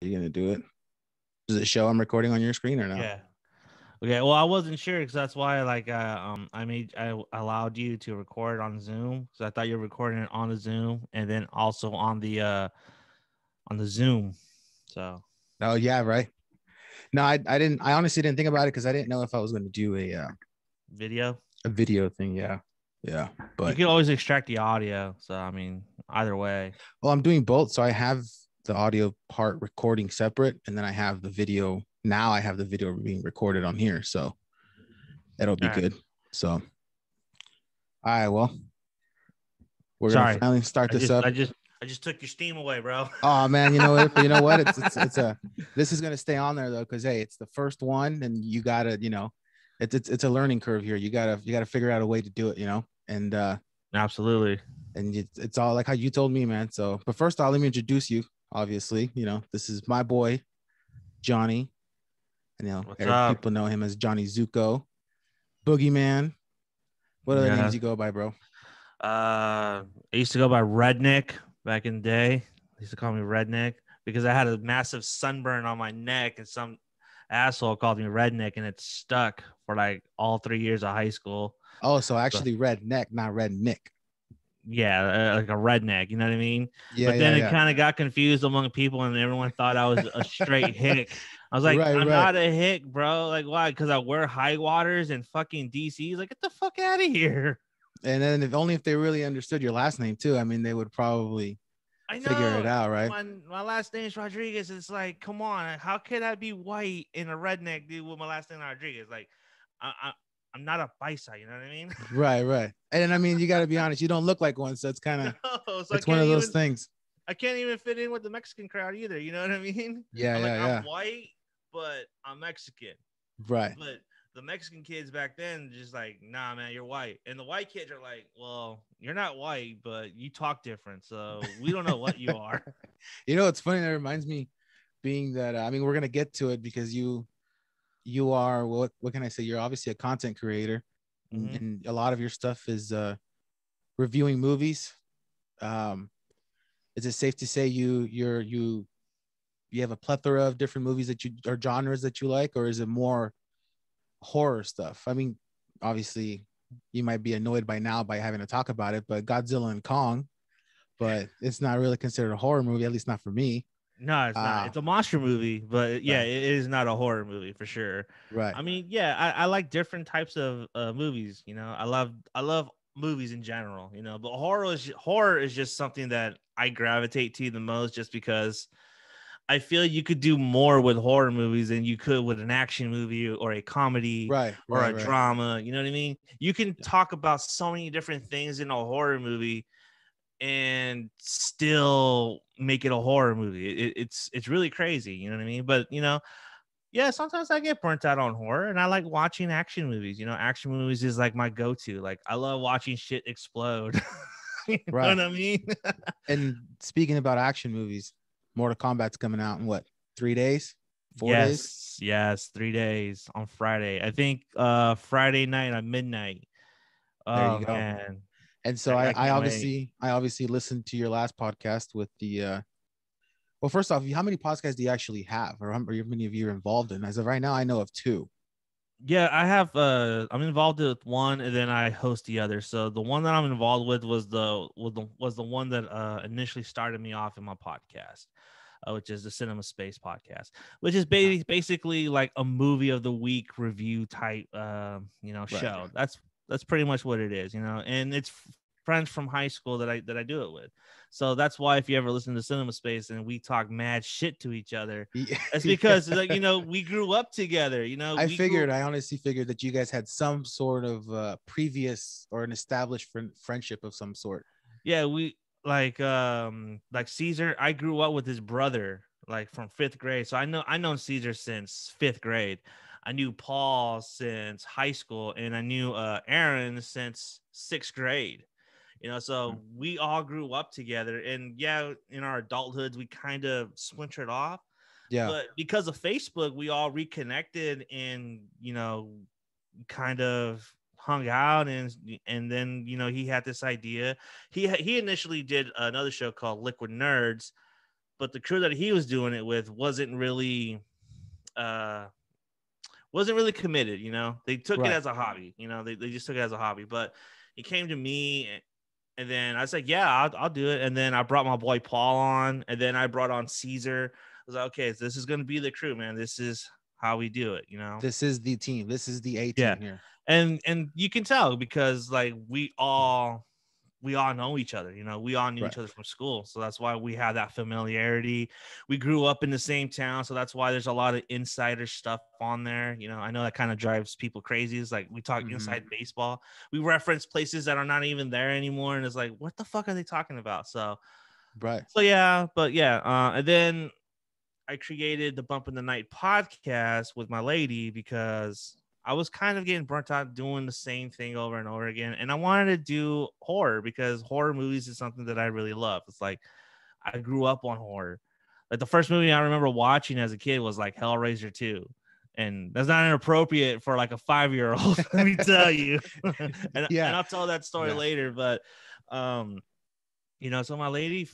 you gonna do it? Does it show I'm recording on your screen or no? Yeah. Okay. Well, I wasn't sure because that's why, I allowed you to record on Zoom because I thought you were recording it on the Zoom and then also on the Zoom. So Oh yeah, right. No, I didn't. I honestly didn't think about it because I didn't know if I was going to do video, a video thing. Yeah, yeah. you But can always extract the audio. So I mean, either way. well, I'm doing both, so I have the audio part recording separate, and then I have the video. Now I have the video being recorded on here, so that'll be All right. good. So, all right. Well, we're gonna Sorry. finally start I this just up. I just I just took your steam away, bro. Oh man, you know what? But you know what? It's a this is gonna stay on there though, because hey, it's the first one, and you gotta, it's a learning curve here. You gotta figure out a way to do it, Absolutely. and it's all like how you told me, man. So, but first off, let me introduce you. Obviously, this is my boy, Jonny. And What's up? people know him as Johnny Zuko, Boogeyman. What other names Yeah. you go by, bro? I used to go by Redneck back in the day. They used to call me Redneck because I had a massive sunburn on my neck, and some asshole called me Redneck, and it stuck for like all 3 years of high school. Oh, so So actually red neck, not red Nick. yeah, like a redneck, you know what I mean? Yeah, But yeah, then it yeah. kind of got confused among people, and everyone thought I was a straight hick. I was like, Right, I'm right. not a hick, bro. Like, why? Because I wear high waters and fucking DC's. Like, get the fuck out of here. And then if only if they really understood your last name too, I mean, they would probably I figure it know. out, right? My last name is Rodriguez. It's like, come on, how could I be white and a redneck dude with my last name Rodriguez? Like, I, I I'm not a paisa. You know what I mean? Right, right. And I mean, you got to be honest, you don't look like one, so it's kind of No, so it's one of those things. I can't even fit in with the Mexican crowd either. You know what I mean? Yeah, I'm like, yeah, I'm yeah. white, but I'm Mexican. Right. But the Mexican kids back then just like, nah, man, you're white. And the white kids are like, well, you're not white, but you talk different, so we don't know what you are. It's funny. That reminds me, being that I mean, we're gonna get to it because you are what can I say? You're obviously a content creator, and, Mm-hmm. and a lot of your stuff is reviewing movies. Um, is it safe to say you have a plethora of different movies that you or genres that you like, or is it more horror stuff? I mean, obviously, you might be annoyed by now by having to talk about it, but Godzilla and Kong, but it's not really considered a horror movie, at least not for me. No, it's not. Uh, It's a monster movie, but yeah, right, it is not a horror movie for sure. right, I mean, yeah, I like different types of movies. I love movies in general. But horror is just something that I gravitate to the most, just because I feel you could do more with horror movies than you could with an action movie or a comedy right, or right, a right. drama. You know what I mean? You can Yeah. talk about so many different things in a horror movie and still make it a horror movie. It's really crazy, you know what I mean? But yeah, sometimes I get burnt out on horror, and I like watching action movies. Action movies is like my go-to. Like, I love watching shit explode. You know Right. what I mean? And speaking about action movies, Mortal Kombat's coming out in what, 3 days, 4 days? Yes, 3 days on Friday. I think Friday night at midnight. There Oh you go. man, And so I I can't wait. obviously listened to your last podcast with the well, first off, how many podcasts do you actually have, or how many of you are involved in? As of right now, I know of two. Yeah, I'm involved with one, and then I host the other. So the one that I'm involved with was the one that initially started me off in my podcast, which is the Cinema Space Podcast, which is Uh-huh. basically like a movie of the week review type Right. show. That's pretty much what it is, and it's friends from high school that I do it with. So that's why if you ever listen to Cinema Space and we talk mad shit to each other, Yeah. it's because like we grew up together. I We grew. figured, I honestly figured that you guys had some sort of previous or an established friendship of some sort. Yeah, we like Caesar. I grew up with his brother like from fifth grade, so I known Caesar since fifth grade. I knew Paul since high school, and I knew Aaron since sixth grade. So we all grew up together, and yeah, in our adulthoods we kind of splintered off, Yeah. but because of Facebook we all reconnected, and kind of hung out, and then he had this idea. He initially did another show called Liquid Nerds, but the crew that he was doing it with wasn't really committed. They took it Right. as a hobby. They just took it as a hobby. But he came to me, and then I was like, yeah, I'll do it. And then I brought my boy Paul on, and then I brought on Caesar. I was like, okay, so this is going to be the crew, man. This is how we do it. This is the team. This is the A Yeah. team here. And you can tell because like we all know each other. We all knew Right. each other from school, so that's why we have that familiarity. We grew up in the same town, so that's why there's a lot of insider stuff on there. I know that kind of drives people crazy. It's like we talk inside baseball, we reference places that are not even there anymore, and it's like, what the fuck are they talking about? So Right. yeah, but yeah, and then I created the Bump in the Night podcast with my lady because I was kind of getting burnt out doing the same thing over and over again. And I wanted to do horror because horror movies is something that I really love. It's like I grew up on horror. Like the first movie I remember watching as a kid was like Hellraiser 2. And that's not inappropriate for like a 5-year-old, let me tell you. and I'll tell that story later. But so my lady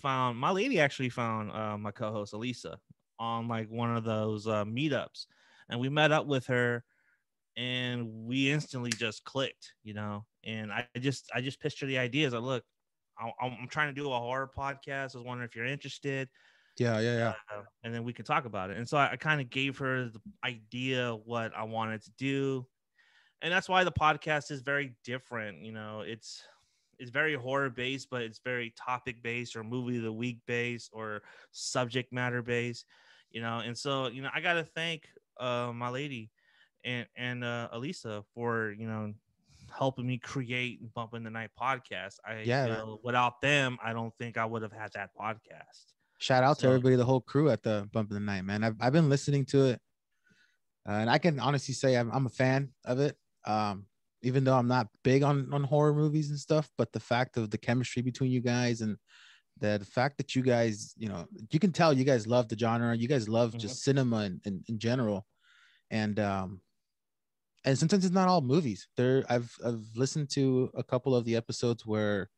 actually found my co-host Elisa on like one of those meetups, and we met up with her, and we instantly just clicked, and I just pitched her the ideas. Like, look, I'm trying to do a horror podcast. I was wondering if you're interested. Yeah. And then we could talk about it. And so I kind of gave her the idea of what I wanted to do, and that's why the podcast is very different. It's very horror based, but it's very topic based or movie of the week based or subject matter based, And so, I got to thank my lady and Elisa for, helping me create Bump in the Night podcast. I feel man. without them, I don't think I would have had that podcast. Shout out to everybody, the whole crew at the Bump in the Night, man. I've been listening to it, and I can honestly say I'm a fan of it. Even though I'm not big on horror movies and stuff, but the fact of the chemistry between you guys and the fact that you guys, you can tell you guys love the genre. You guys love just cinema in general. And sometimes it's not all movies. I've listened to a couple of the episodes where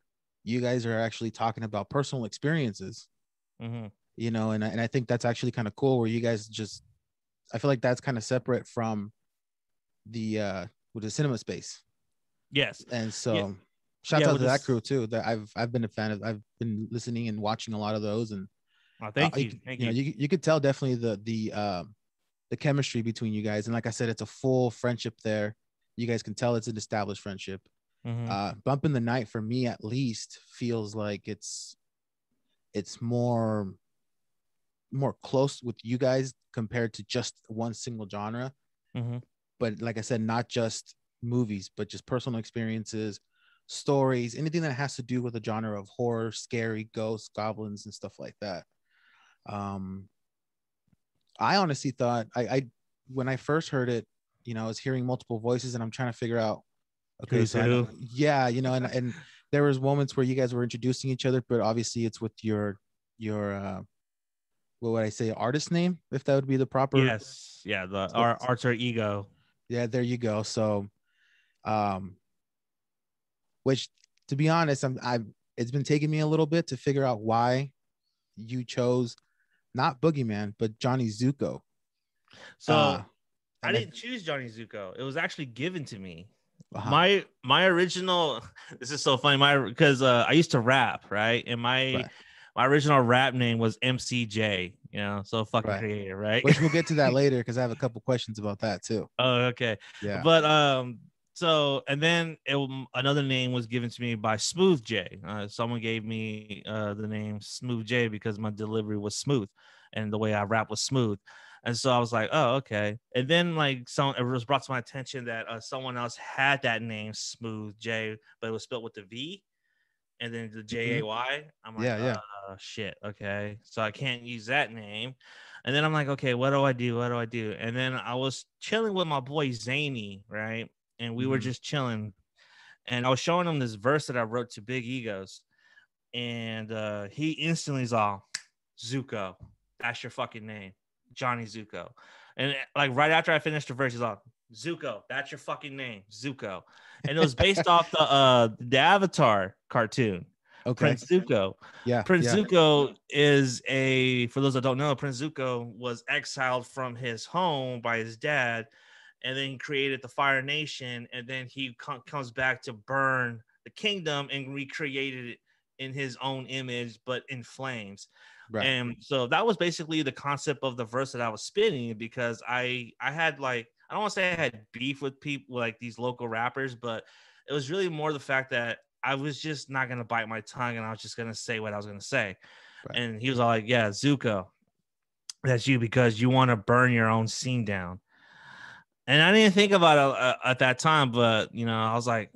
you guys are actually talking about personal experiences, and I think that's actually kind of cool where you guys I feel like that's kind of separate from the with the cinema space. Yes. And so shout out to that crew too, that I've been a fan of. I've been listening and watching a lot of those, and thank you. You could tell definitely the chemistry between you guys. And like I said, it's a full friendship there. You guys can tell it's an established friendship. Bump in the Night for me at least feels like it's more close with you guys compared to just one single genre. But like I said, not just movies, but just personal experiences, stories, anything that has to do with the genre of horror, scary, ghosts, goblins, and stuff like that. I honestly thought I when I first heard it, I was hearing multiple voices, and I'm trying to figure out, okay, Who's so I know, and there was moments where you guys were introducing each other, but obviously it's with your what would I say, artist name, if that would be the proper. Yes, yeah, our alter ego. Yeah, there you go. So which, to be honest, it's been taking me a little bit to figure out why you chose not Boogeyman but Jonny Zuko. So I didn't choose Jonny Zuko. It was actually given to me. My original, this is so funny, because I used to rap, right? And my original rap name was MCJ, so fucking creative, right? Which we'll get to that later because I have a couple questions about that too. Oh, okay. Yeah. But so, and then another name was given to me by Smooth J. Someone gave me the name Smooth J because my delivery was smooth and the way I rap was smooth. And so I was like, oh, okay. And then it was brought to my attention that someone else had that name Smooth J, but it was spelled with the V and then the Jay. I'm like, shit. Okay. So I can't use that name. And then I'm like, okay, what do I do? And then I was chilling with my boy Zany, right? And we were just chilling. And I was showing him this verse that I wrote to Big Egos. And he instantly is all, Zuko, that's your fucking name. Jonny Zuko. And right after I finished the verse, he's all, Zuko, that's your fucking name. Zuko. And it was based off the Avatar cartoon. Okay. Prince Zuko. Yeah. Prince Yeah. Zuko is for those that don't know, Prince Zuko was exiled from his home by his dad, and then he created the Fire Nation, and then he comes back to burn the kingdom and recreated it in his own image, but in flames. Right. And so that was basically the concept of the verse that I was spinning, because I had like, I don't want to say I had beef with people like these local rappers, but it was really more the fact that I was just not going to bite my tongue, and I was just going to say what I was going to say. Right. And he was all like, yeah, Zuko, that's you, because you want to burn your own scene down. And I didn't think about it at that time, but I was like,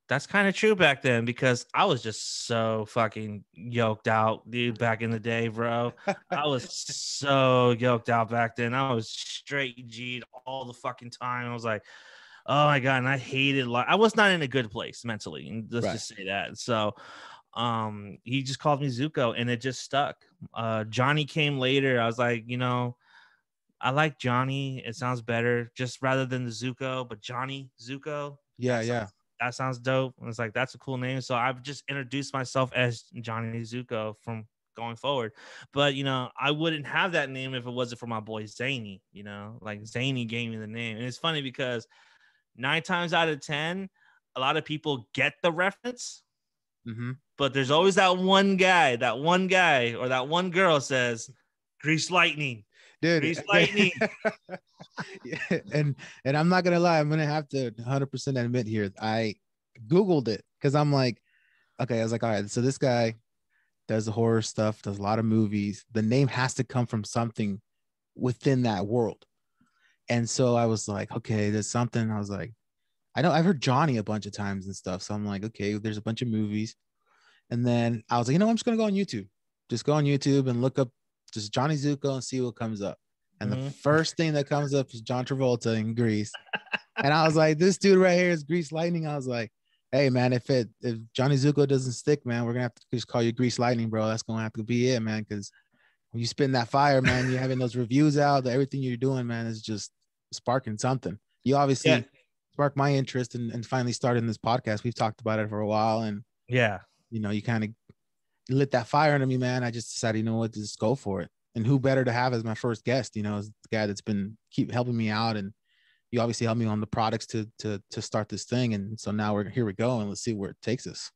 that's kind of true back then, because I was just so fucking yoked out, dude, back in the day, bro. I was so yoked out back then. I was straight G'd all the fucking time. I was like, oh my God. And I hated life. I was not in a good place mentally. And let's Right. just say that. So he just called me Zuko, and it just stuck. Jonny came later. I was like, I like Jonny. It sounds better, just rather than the Zuko, but Jonny Zuko. Yeah. Yeah. That sounds dope. And it's like, that's a cool name. So I've just introduced myself as Jonny Zuko from going forward. But I wouldn't have that name if it wasn't for my boy Zany. Like Zany gave me the name. And it's funny because 9 times out of 10, a lot of people get the reference. Mm-hmm. But there's always that one guy or that one girl says, Grease Lightning. Dude, Grease Lightning. Yeah, and I'm not gonna lie, I'm gonna have to 100% admit here, I Googled it because I'm like, okay, I was like, all right, so this guy does the horror stuff, does a lot of movies. The name has to come from something within that world. And so I was like, okay, there's something. I was like, I know I've heard Jonny a bunch of times and stuff. So I'm like, okay, there's a bunch of movies. And then I was like, I'm just gonna go on YouTube. Just go on YouTube and look up just Jonny Zuko and see what comes up. And the first thing that comes up is John Travolta in Grease. And I was like, this dude right here is Grease Lightning. I was like, hey man, if Jonny Zuko doesn't stick, man, we're gonna have to just call you Grease Lightning, bro. That's gonna have to be it, man. Because when you spin that fire, man, you're having those reviews out, everything you're doing, man, is just sparking something. You obviously sparked my interest and finally started this podcast. We've talked about it for a while, and you kind of lit that fire under me, man. I just decided, just go for it. And who better to have as my first guest, is the guy that's been keep helping me out, and you obviously helped me on the products to start this thing. And so now here we go, and let's see where it takes us.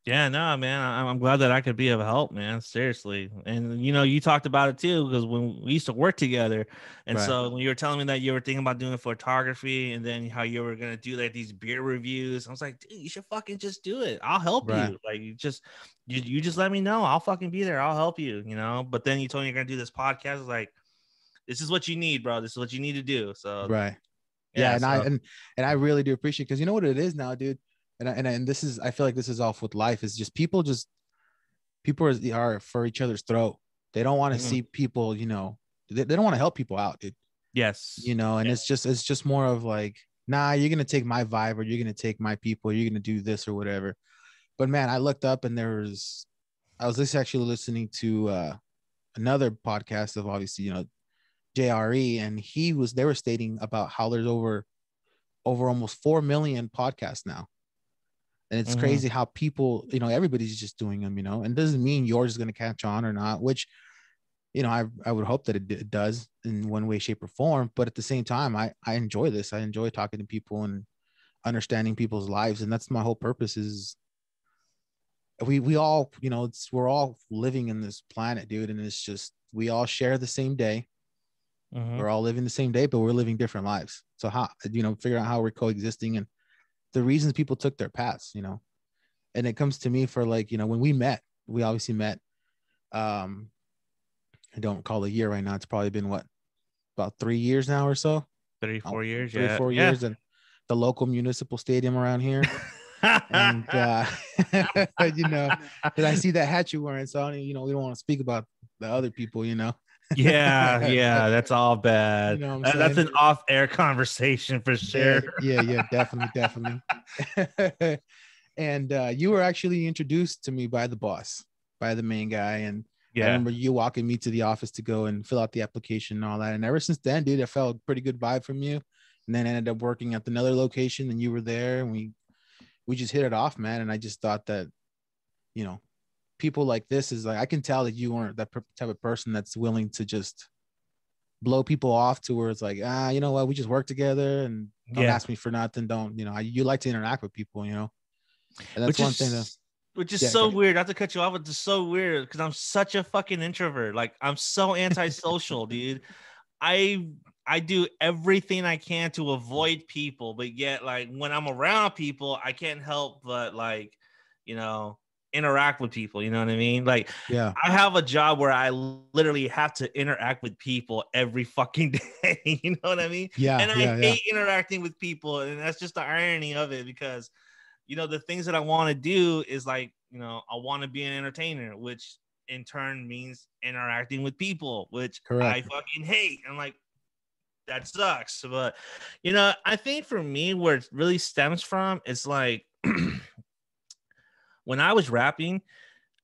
Yeah, no, man, I'm glad that I could be of help, man. Seriously. And, you talked about it too, because when we used to work together. And so when you were telling me that you were thinking about doing photography, and then how you were going to do like these beer reviews, I was like, dude, you should fucking just do it. I'll help you. Like, you just let me know. I'll fucking be there. I'll help you, But then you told me you're going to do this podcast. I was like, this is what you need, bro. This is what you need to do. So, yeah. And I really do appreciate, because you know what it is now, dude. And this is, I feel like this is off with life, is just people are for each other's throat. They don't want to see people, they don't want to help people out, dude. Yes. And it's just more of like, nah, you're going to take my vibe, or you're going to take my people, you're going to do this or whatever. But man, I looked up and I was actually listening to another podcast of obviously, JRE, and they were stating about how there's over almost 4 million podcasts now. And it's crazy how people, everybody's just doing them, and it doesn't mean yours is going to catch on or not, which, I would hope that it does in one way, shape, or form. But at the same time, I enjoy this. I enjoy talking to people and understanding people's lives. And that's my whole purpose is we all, we're all living in this planet, dude. And it's just, we all share the same day. We're all living the same day, but we're living different lives. So how, figure out how we're coexisting and the reasons people took their paths, and it comes to me for like, when we obviously met, I don't call it a year right now. It's probably been about 3 years now or so. 4 years. 4 years. And the local municipal stadium around here. And, because I see that hat you're wearing. So, we don't want to speak about the other people, Yeah, that's all bad. That's an off-air conversation for sure. Yeah, definitely. And you were actually introduced to me by the boss, by the main guy, and I remember you walking me to the office to go and fill out the application and all that. And ever since then, dude, I felt a pretty good vibe from you. And then I ended up working at another location, and you were there, and we just hit it off, man. And I just thought that, people like this is like, I can tell that you aren't that type of person that's willing to just blow people off to where it's like, you know what, we just work together and don't Yeah. ask me for nothing. Don't, you like to interact with people, and that's which one thing that, is which is yeah, so weird. Not to cut you off, but it's so weird because I'm such a fucking introvert. Like I'm so antisocial, dude. I I do everything I can to avoid people, but yet like when I'm around people, I can't help but like, you know, interact with people. You know what I mean? Like yeah, I have a job where I literally have to interact with people every fucking day. You know what I mean? yeah, And I yeah, yeah, hate interacting with people, and that's just the irony of it because the things that I want to do is like, I want to be an entertainer, which in turn means interacting with people, which I correct. fucking hate. I'm like, that sucks. But, I think for me, where it really stems from, it's like when I was rapping,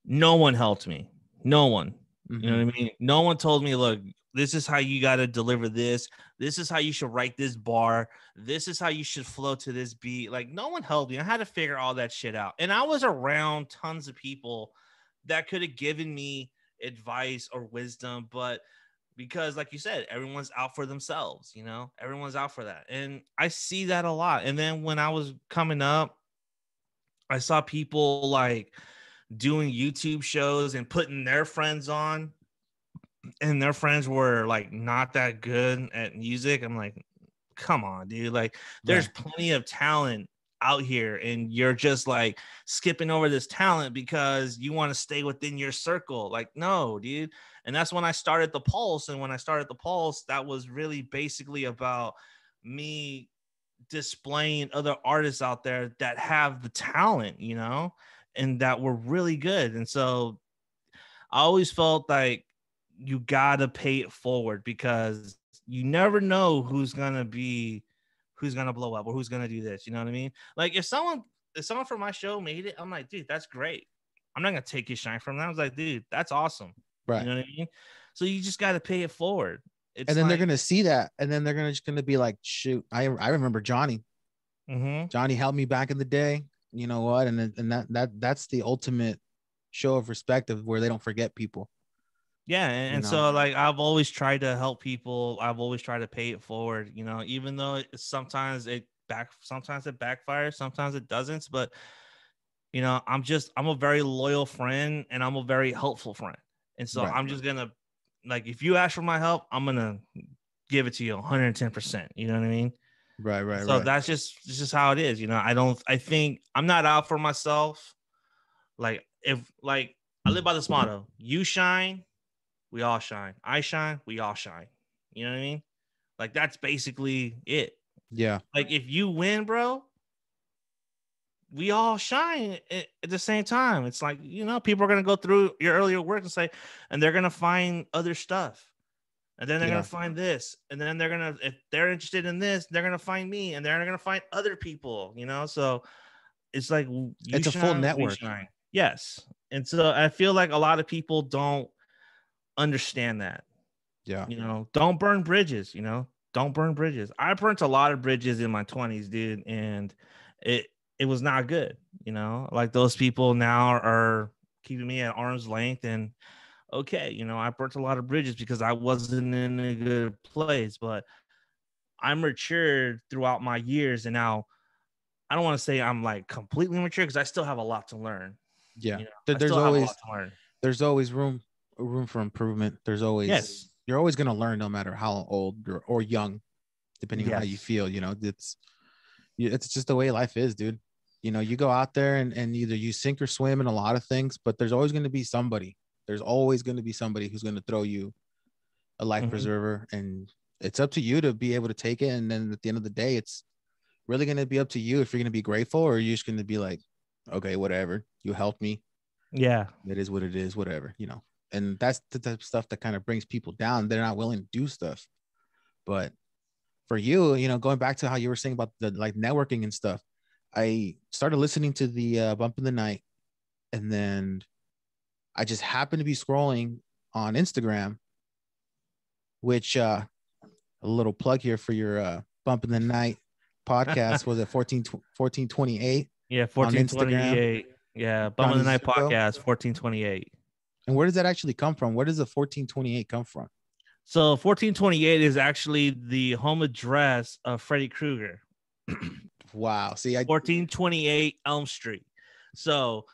no one helped me. No one. You know Mm-hmm. what I mean? No one told me, look, this is how you got to deliver this. This is how you should write this bar. This is how you should flow to this beat. Like, no one helped me. I had to figure all that shit out. And I was around tons of people that could have given me advice or wisdom. But because, like you said, everyone's out for themselves, everyone's out for that. And I see that a lot. And then when I was coming up, I saw people like doing YouTube shows and putting their friends on, and their friends were like not that good at music. I'm like, come on, dude. Like, there's Right. plenty of talent out here, and you're just like skipping over this talent because you want to stay within your circle. Like, no, dude. And that's when I started the Pulse. And when I started the Pulse, that was really basically about me displaying other artists out there that have the talent, and that were really good. And so I always felt like you gotta pay it forward because you never know who's gonna blow up or who's gonna do this. You know what I mean? Like if someone from my show made it, I'm like, dude, that's great. I'm not gonna take his shine from that. I was like, dude, that's awesome. You Right. know what I mean? So you just gotta pay it forward. And It's then they're like, gonna see that, and then they're gonna be like, shoot, I remember Johnny. mm-hmm. Johnny helped me back in the day. You know what? And that's the ultimate show of respect of where they don't forget people. Yeah, You and know. so like I've always tried to help people. I've always tried to pay it forward, even though sometimes sometimes it backfires, sometimes it doesn't. But I'm a very loyal friend and I'm a very helpful friend. And so Right. I'm just gonna, like, if you ask for my help, I'm gonna give it to you 110%. You know what I mean? Right. Right. So Right. that's just how it is. I think I'm not out for myself. Like if like I live by this motto: you shine, we all shine. I shine, we all shine. You know what I mean? Like that's basically it. Yeah. Like if you win, bro, we all shine at the same time. It's like, people are gonna go through your earlier work and they're gonna find other stuff. And then they're gonna Yeah. find this. And then if they're interested in this, they're gonna find me and they're gonna find other people. So it's like you It's a full shine, we network. shine. Yes. And so I feel like a lot of people don't understand that. Yeah. Don't burn bridges. Don't burn bridges. I burnt a lot of bridges in my 20s, dude, and it it was not good. Like those people now are keeping me at arm's length, and okay, I burnt a lot of bridges because I wasn't in a good place, but I matured throughout my years, and now I don't want to say I'm like completely mature because I still have a lot to learn. Yeah. I still have a lot to learn. There's always room for improvement. Yes. You're always gonna learn no matter how old or young, depending on how you Yes. feel. It's just the way life is, dude. You go out there and either you sink or swim in a lot of things, but there's always going to be somebody. There's always going to be somebody who's going to throw you a life Mhm. preserver, and it's up to you to be able to take it. And then at the end of the day, it's really going to be up to you if you're going to be grateful or you're just going to be like, okay, whatever, you helped me. Yeah. It is what it is, whatever. And that's the type of stuff that kind of brings people down. They're not willing to do stuff. But for you, going back to how you were saying about the like networking and stuff, I started listening to the Bump in the Night, and then I just happened to be scrolling on Instagram, which a little plug here for your Bump in the Night podcast was at 1428 Yeah, on Instagram. 1428. Yeah, Bum of Johnny the Night Zuko. podcast 1428. And where does that actually come from? Where does the 1428 come from? So 1428 is actually the home address of Freddy Krueger. Wow. See, 1428 Elm Street. So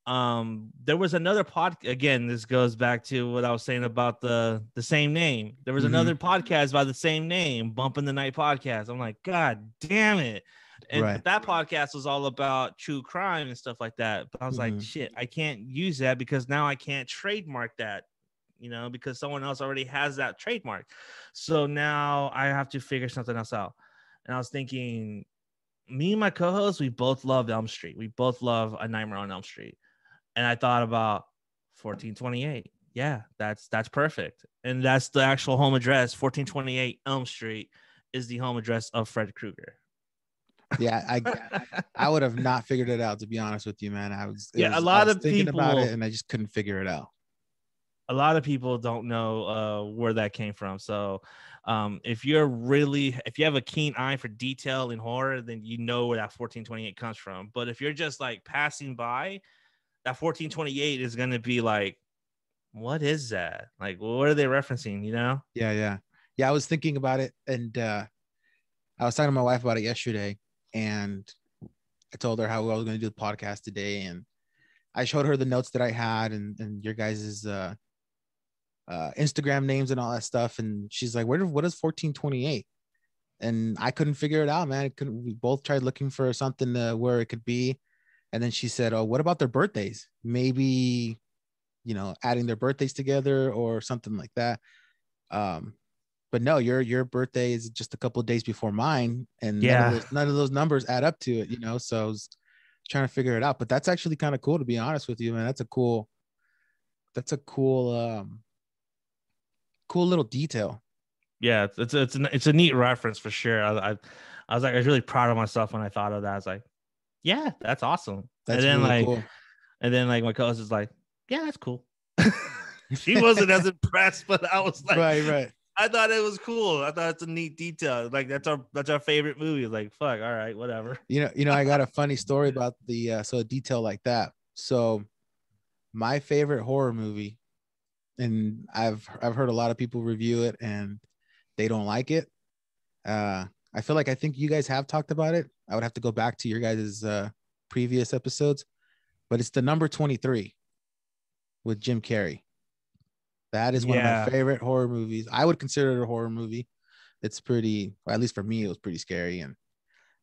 there was another again, this goes back to what I was saying about the same name. There was another podcast by the same name, Bump in the Night podcast. I'm like, God damn it. And Right. but that podcast was all about true crime and stuff like that. But I was like, shit, I can't use that because now I can't trademark that, because someone else already has that trademark. So now I have to figure something else out. And I was thinking, me and my co-host, we both love Elm Street. We both love A Nightmare on Elm Street. And I thought about 1428. Yeah, that's perfect. And that's the actual home address. 1428 Elm Street is the home address of Fred Krueger. Yeah, I would have not figured it out, to be honest with you, man. I was thinking about it and I just couldn't figure it out. A lot of people don't know where that came from. So if you have a keen eye for detail in horror, then you know where that 1428 comes from. But if you're just like passing by, that 1428 is going to be like, what is that? Like, what are they referencing, Yeah. I was thinking about it, and I was talking to my wife about it yesterday, and I told her how I was going to do the podcast today, and I showed her the notes that I had and your guys's Instagram names and all that stuff, and she's like, what is 1428? And I couldn't figure it out, man. We both tried looking for something where it could be. And then she said, oh, what about their birthdays? Maybe, adding their birthdays together or something like that. But no, your birthday is just a couple of days before mine, and none of those numbers add up to it, So I was trying to figure it out. But that's actually kind of cool, to be honest with you, man. That's a cool cool little detail. Yeah, it's a neat reference for sure. I was really proud of myself when I thought of that. I was like, yeah, that's awesome. That's really cool. And then like my co-host is like, yeah, that's cool. She wasn't as impressed, but I was like, right. I thought it was cool. I thought it's a neat detail. Like that's our favorite movie. Like, fuck, all right, whatever. I got a funny story about the so a detail like that. So my favorite horror movie, and I've heard a lot of people review it and they don't like it. I feel like I think you guys have talked about it. I would have to go back to your guys' previous episodes, but it's the number 23 with Jim Carrey. That is one of my favorite horror movies. I would consider it a horror movie. It's pretty, well, at least for me, it was pretty scary. And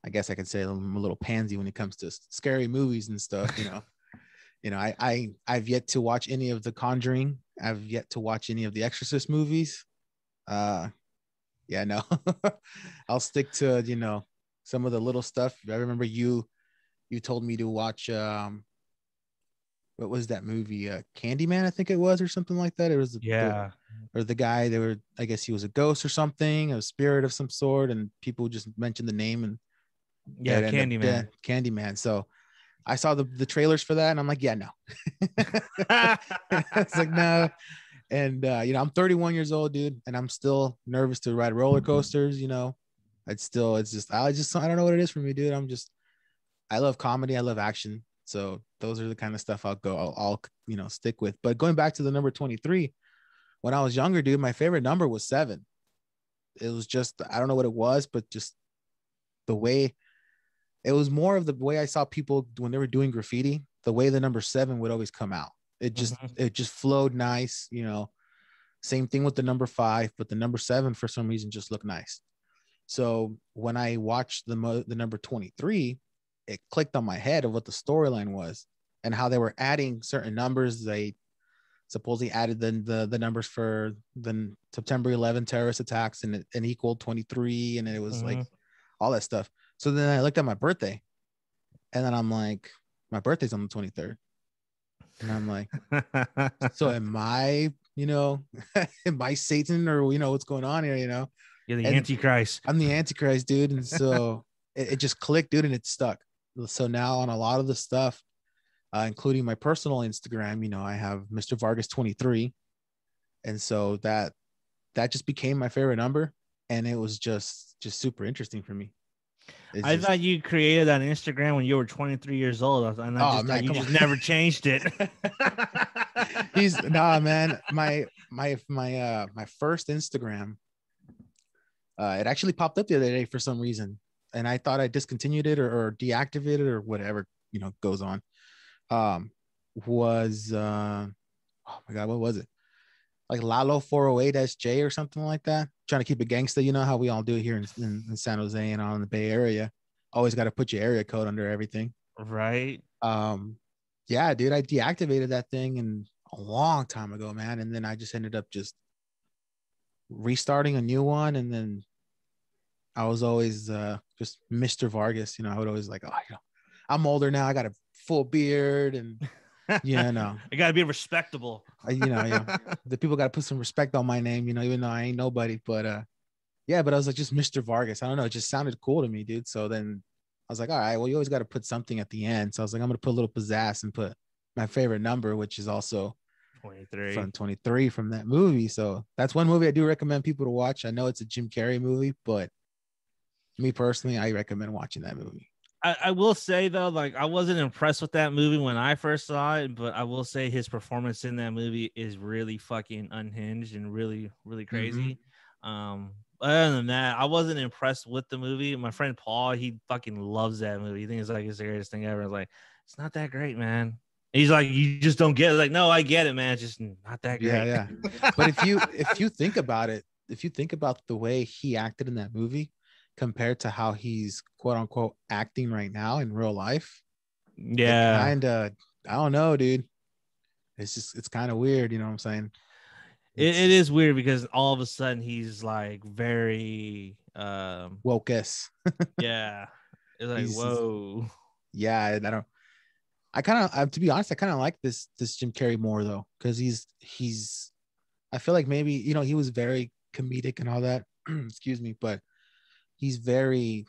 I guess I can say I'm a little pansy when it comes to scary movies and stuff, I've yet to watch any of The Conjuring. I've yet to watch any of the Exorcist movies. No, I'll stick to, some of the little stuff. I remember you told me to watch, what was that movie? Candyman, I think it was, or something like that. It was the guy, I guess he was a ghost or something, a spirit of some sort, and people just mentioned the name and Candyman. Candyman. So I saw the trailers for that and I'm like, yeah, no. It's like, no. And I'm 31 years old, dude, and I'm still nervous to ride roller coasters. I don't know what it is for me, dude. I love comedy, I love action, so those are the kind of stuff I'll stick with. But going back to the number 23, when I was younger, dude, my favorite number was 7. It was just, I don't know what it was, but just the way it was, more of the way I saw people when they were doing graffiti, the way the number 7 would always come out. It just flowed nice, Same thing with the number 5, but the number 7 for some reason just looked nice. So when I watched the number 23, it clicked on my head of what the storyline was and how they were adding certain numbers. They supposedly added the numbers for the September 11 terrorist attacks, and it equaled 23, and it was like all that stuff. So then I looked at my birthday, and then I'm like, my birthday's on the 23rd. And I'm like, so am I, am I Satan, or, what's going on here, You're the Antichrist. I'm the Antichrist, dude. And so it just clicked, dude, and it stuck. So now on a lot of the stuff, including my personal Instagram, I have Mr. Vargas 23. And so that just became my favorite number. And it was just super interesting for me. It's I just, thought you created that Instagram when you were 23 years old, and I oh just thought man, you come just on. never changed it. He's nah, man. My first Instagram, it actually popped up the other day for some reason, and I thought I discontinued it or deactivated or whatever goes on. Um, was oh my god, what was it? Like Lalo 408SJ or something like that. Trying to keep it gangsta. You know how we all do here in San Jose and on the Bay Area. Always got to put your area code under everything. Right. Yeah, dude, I deactivated that thing and a long time ago, man. And then I just ended up just restarting a new one. And then I was always just Mr. Vargas. I would always like, oh, I'm older now. I got a full beard and I gotta be respectable. The people got to put some respect on my name, even though I ain't nobody. But yeah, but I was like just Mr. Vargas. I don't know. It just sounded cool to me, dude. So then I was like, all right, well, you always got to put something at the end. So I was like, I'm going to put a little pizzazz and put my favorite number, which is also 23. from 23 from that movie. So that's one movie I do recommend people to watch. I know it's a Jim Carrey movie, but me personally, I recommend watching that movie. I will say though, like I wasn't impressed with that movie when I first saw it, but I will say his performance in that movie is really fucking unhinged and really, really crazy. Other than that, I wasn't impressed with the movie. My friend Paul, he fucking loves that movie. He thinks it's like his greatest thing ever. I was like, it's not that great, man. And he's like, you just don't get it. Like, no, I get it, man. It's just not that great. Yeah. But if you think about it, if you think about the way he acted in that movie compared to how he's quote unquote acting right now in real life, it yeah, kind of, I don't know, dude. It's kind of weird. You know what I'm saying? it is weird because all of a sudden he's like very Woke-esque. yeah. It's like, whoa. Yeah, and I kind of, to be honest, I kind of like this Jim Carrey more though, because he's I feel like maybe he was very comedic and all that. Excuse me, but he's very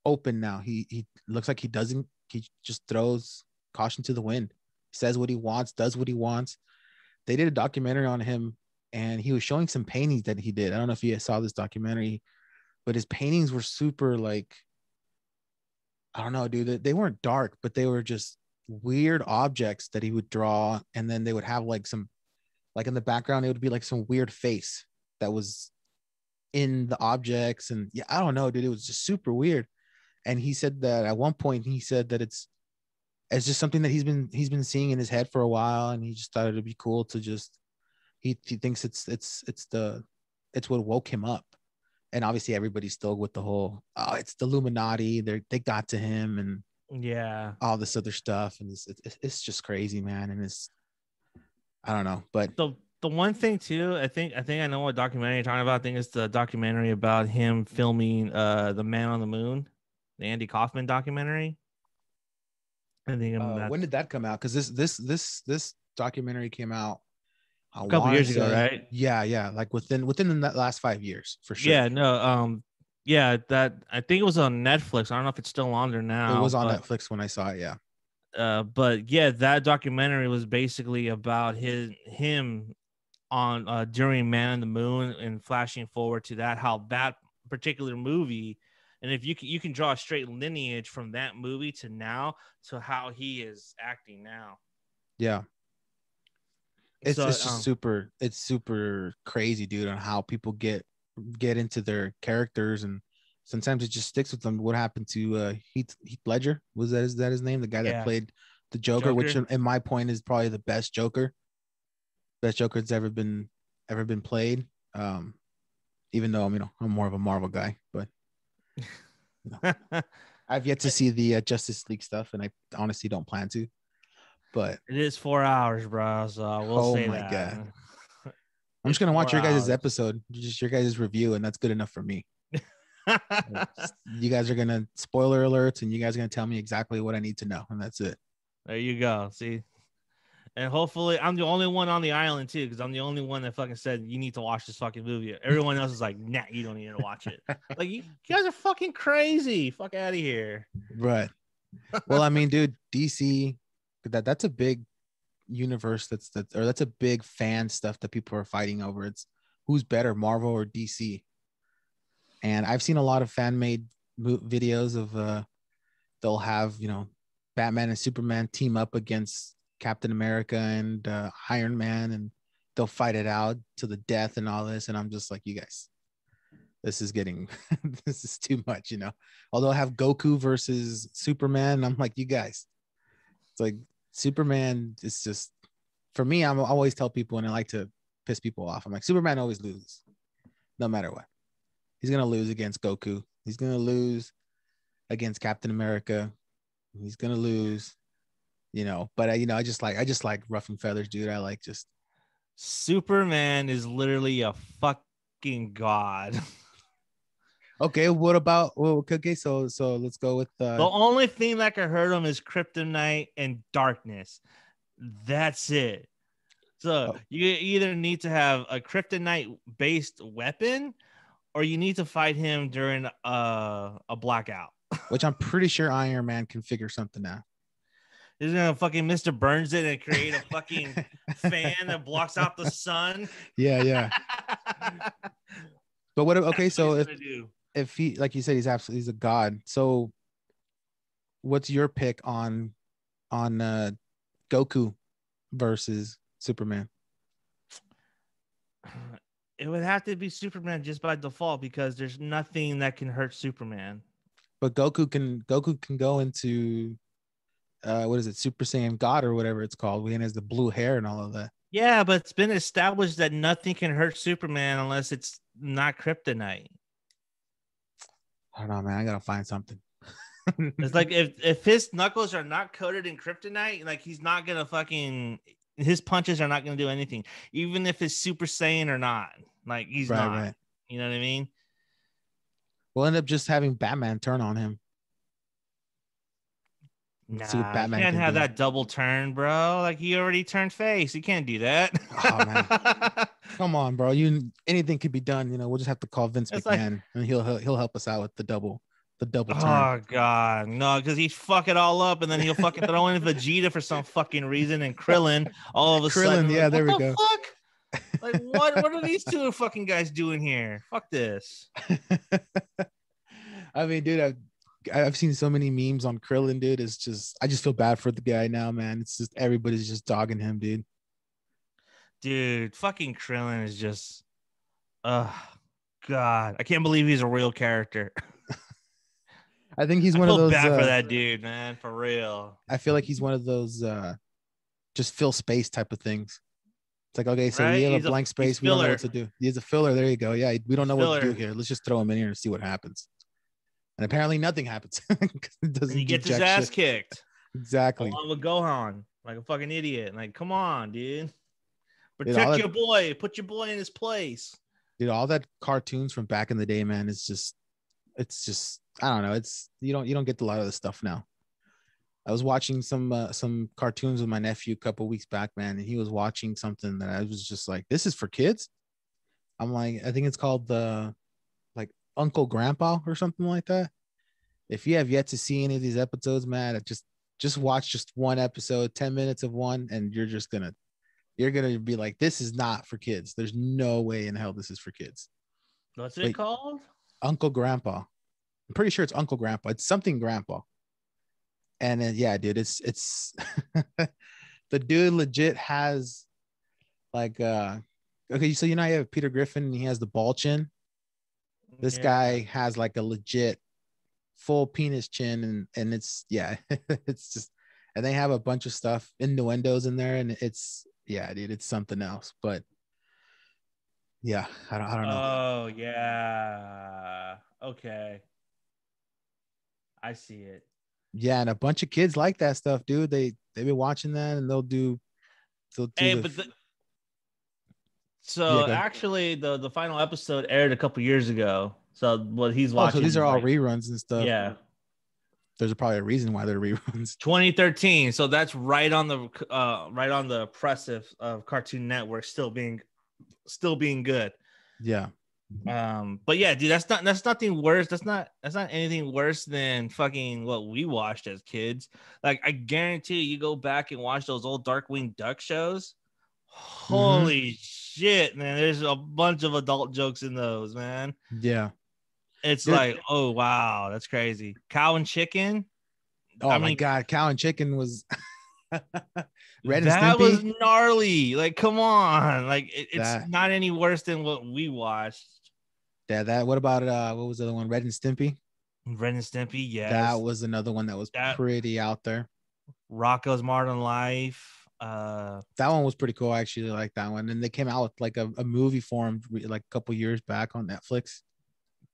open now. He looks like he just throws caution to the wind, says what he wants, does what he wants. They did a documentary on him, and he was showing some paintings that he did. I don't know if you saw this documentary, but his paintings were super like, I don't know, dude. They weren't dark, but they were just weird objects that he would draw, and then they would have like some, like in the background, it would be like some weird face that was in the objects, and yeah, I don't know, dude. It was just super weird. And he said that at one point, he said that it's just something that he's been seeing in his head for a while, and he just thought it'd be cool to just he thinks it's what woke him up. And obviously everybody's still with the whole, oh, it's the Illuminati, they got to him and Yeah. all this other stuff, and it's just crazy, man. And I don't know, but The one thing too, I think I know what documentary you're talking about. I think it's the documentary about him filming the Man on the Moon, the Andy Kaufman documentary. I think when did that come out? Because this documentary came out, I a couple want to years ago, say, right? yeah, like within the last 5 years for sure. Yeah, no, yeah, that I think it was on Netflix. I don't know if it's still on there It now, was on Netflix when I saw it. Yeah. but yeah, that documentary was basically about him on during Man on the Moon and flashing forward to that, how that particular movie, and if you can draw a straight lineage from that movie to now to how he is acting now. Yeah. It's So it's just super crazy, dude, on how people get into their characters, and sometimes it just sticks with them. What happened to Heath Ledger? Is that his name? The guy that yeah, played the Joker, which in my point is probably the best Joker that's ever been played. Even though I'm more of a Marvel guy, but I've yet to see the Justice League stuff, and I honestly don't plan to. But it is 4 hours, bro. So we'll oh say my that. god, I'm just It's gonna watch 4 your guys' hours. episode, just your guys' review, and that's good enough for me. You guys are gonna spoiler alerts, and you guys are gonna tell me exactly what I need to know, and that's it. There you go. See, and hopefully I'm the only one on the island too, because I'm the only one that fucking said you need to watch this fucking movie. Everyone else is like, nah, you don't need to watch it. Like you guys are fucking crazy. Fuck out of here. Right. Well, I mean, dude, DC, that's a big universe. That's a big fan stuff that people are fighting over. It's who's better, Marvel or DC. And I've seen a lot of fan made videos of they'll have, you know, Batman and Superman team up against Captain America and Iron Man, and they'll fight it out to the death and all this. And I'm just like, you guys, this is getting this is too much, you know. Although I have Goku versus Superman, I'm like, you guys, it's like Superman is just, for me, I always tell people, and I like to piss people off, I'm like, Superman always loses no matter what. He's gonna lose against Goku. He's gonna lose against Captain America. He's gonna lose, you know. But I just like rough and feathers, dude. I like just Superman is literally a fucking god. Okay, what about okay? So let's go with The only thing that can hurt him is kryptonite and darkness. That's it. So you either need to have a kryptonite based weapon, or you need to fight him during a blackout. which I'm pretty sure Iron Man can figure something out. He's gonna fucking Mr. Burns it and create a fucking fan that blocks out the sun. Yeah. But what? Okay, so if he, like you said, he's a god. So what's your pick on Goku versus Superman? It would have to be Superman just by default, because there's nothing that can hurt Superman. But Goku can go into what is it, Super Saiyan God or whatever it's called, when he has the blue hair and all of that. Yeah, but it's been established that nothing can hurt Superman unless it's not kryptonite. I don't know, man. I gotta find something. It's like if his knuckles are not coated in kryptonite, like he's not gonna fucking, his punches are not gonna do anything, even if it's Super Saiyan or not. Like he's not. Right. You know what I mean? We'll end up just having Batman turn on him. Nah, see what Batman can't have that double turn, bro. Like he already turned face. He can't do that. Oh man, come on, bro. Anything could be done. You know, we'll just have to call Vince McMahon, and he'll help us out with the double turn. Oh god, no, because he'd fuck it all up, and then he'll fucking throw in Vegeta for some fucking reason, and Krillin all of a sudden. Yeah, there we go. Fuck? Like what are these two fucking guys doing here? Fuck this. I mean, dude, I've seen so many memes on Krillin, dude. It's just, I just feel bad for the guy now, man. It's just everybody's just dogging him, dude. Dude, fucking Krillin is just, God, I can't believe he's a real character. I think he's one of those. I feel bad for that dude, man, for real. I feel like he's one of those just fill space type of things. It's like, okay, so we have a blank space. We don't know what to do. He's a filler. There you go. Yeah, we don't know what to do here. Let's just throw him in here and see what happens. And apparently nothing happens. And he gets his ass kicked. Exactly. Along with Gohan, like a fucking idiot. Like, come on, dude. Protect your boy. Put your boy in his place. Dude, all that cartoons from back in the day, man, it's just I don't know. It's you don't get a lot of this stuff now. I was watching some cartoons with my nephew a couple weeks back, man, and he was watching something that I was just like, this is for kids. I'm like, I think it's called like Uncle Grandpa or something like that. If you have yet to see any of these episodes, man, just watch just one episode, 10 minutes of one, and you're gonna be like, this is not for kids. There's no way in hell this is for kids. What's it called? Uncle Grandpa. I'm pretty sure it's Uncle Grandpa. It's something Grandpa. And yeah, dude, it's the dude legit has like okay, so you know, you have Peter Griffin and he has the ball chin. This guy has like a legit full penis chin, and it's it's just, and they have a bunch of stuff, innuendos in there, and it's dude, it's something else. But yeah, I don't know. Oh yeah, okay, I see it. Yeah, and a bunch of kids like that stuff, dude. They've been watching that, and they'll do actually the final episode aired a couple years ago. So what he's watching. So these are all reruns and stuff. Yeah. There's probably a reason why they're reruns. 2013. So that's right on the press of Cartoon Network still being good. Yeah. But yeah, dude, that's nothing worse. That's not anything worse than fucking what we watched as kids. Like, I guarantee you go back and watch those old Darkwing Duck shows. Holy shit, man. There's a bunch of adult jokes in those, man. Yeah. It's Dude. like, oh wow, that's crazy. Cow and chicken. Oh I my mean, God, Cow and Chicken was Red and that was Stimpy. gnarly. Like, come on. Like, it's That not any worse than what we watched. that. What about what was the other one? Red and Stimpy. Ren and Stimpy, That yes. was another one that was That pretty out there. Rocco's Modern Life. That one was pretty cool. I actually like that one. And they came out with like a movie form like a couple years back on Netflix.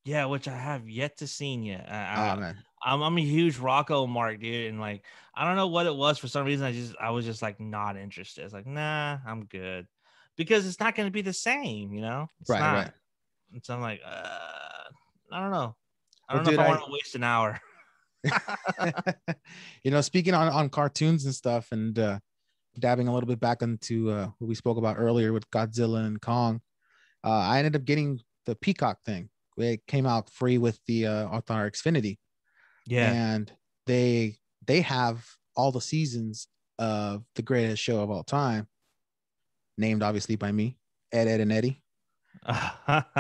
Yeah, which I have yet to seen yet. Oh man. I'm a huge Rocco mark, dude, and like I don't know what it was for some reason. I was just like not interested. It's like nah, I'm good because it's not going to be the same, you know. It's Right, right. not. And so I'm like, I don't know. I Well, don't know if dude, I want to waste an hour. speaking on cartoons and stuff and dabbing a little bit back into what we spoke about earlier with Godzilla and Kong, I ended up getting the Peacock thing. It came out free with the with our Xfinity, Yeah. and they have all the seasons of the greatest show of all time, named obviously by me, Ed, Ed, and Eddie.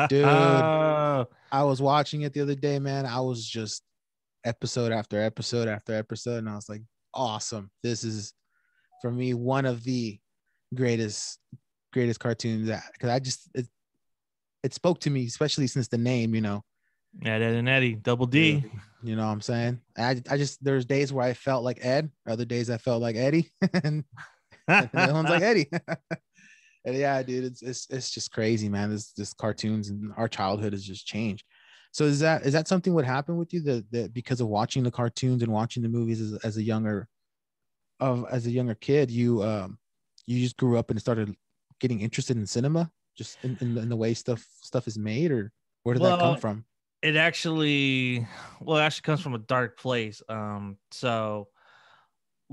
Dude, I was watching it the other day, man. I was just episode after episode after episode, and I was like, awesome. This is for me one of the greatest cartoons that because it spoke to me, especially since the name, Ed, Ed and Eddie, Double Yeah. D. You know what I'm saying? I just there's days where I felt like Ed, other days I felt like Eddie, and the other one's like Eddie. And yeah, dude, it's just crazy, man. This cartoons and our childhood has just changed. So is that something would happen with you that because of watching the cartoons and watching the movies as a younger kid, you just grew up and started getting interested in cinema, just in the way stuff is made, or where did that come Well, from? it actually, it actually comes from a dark place. So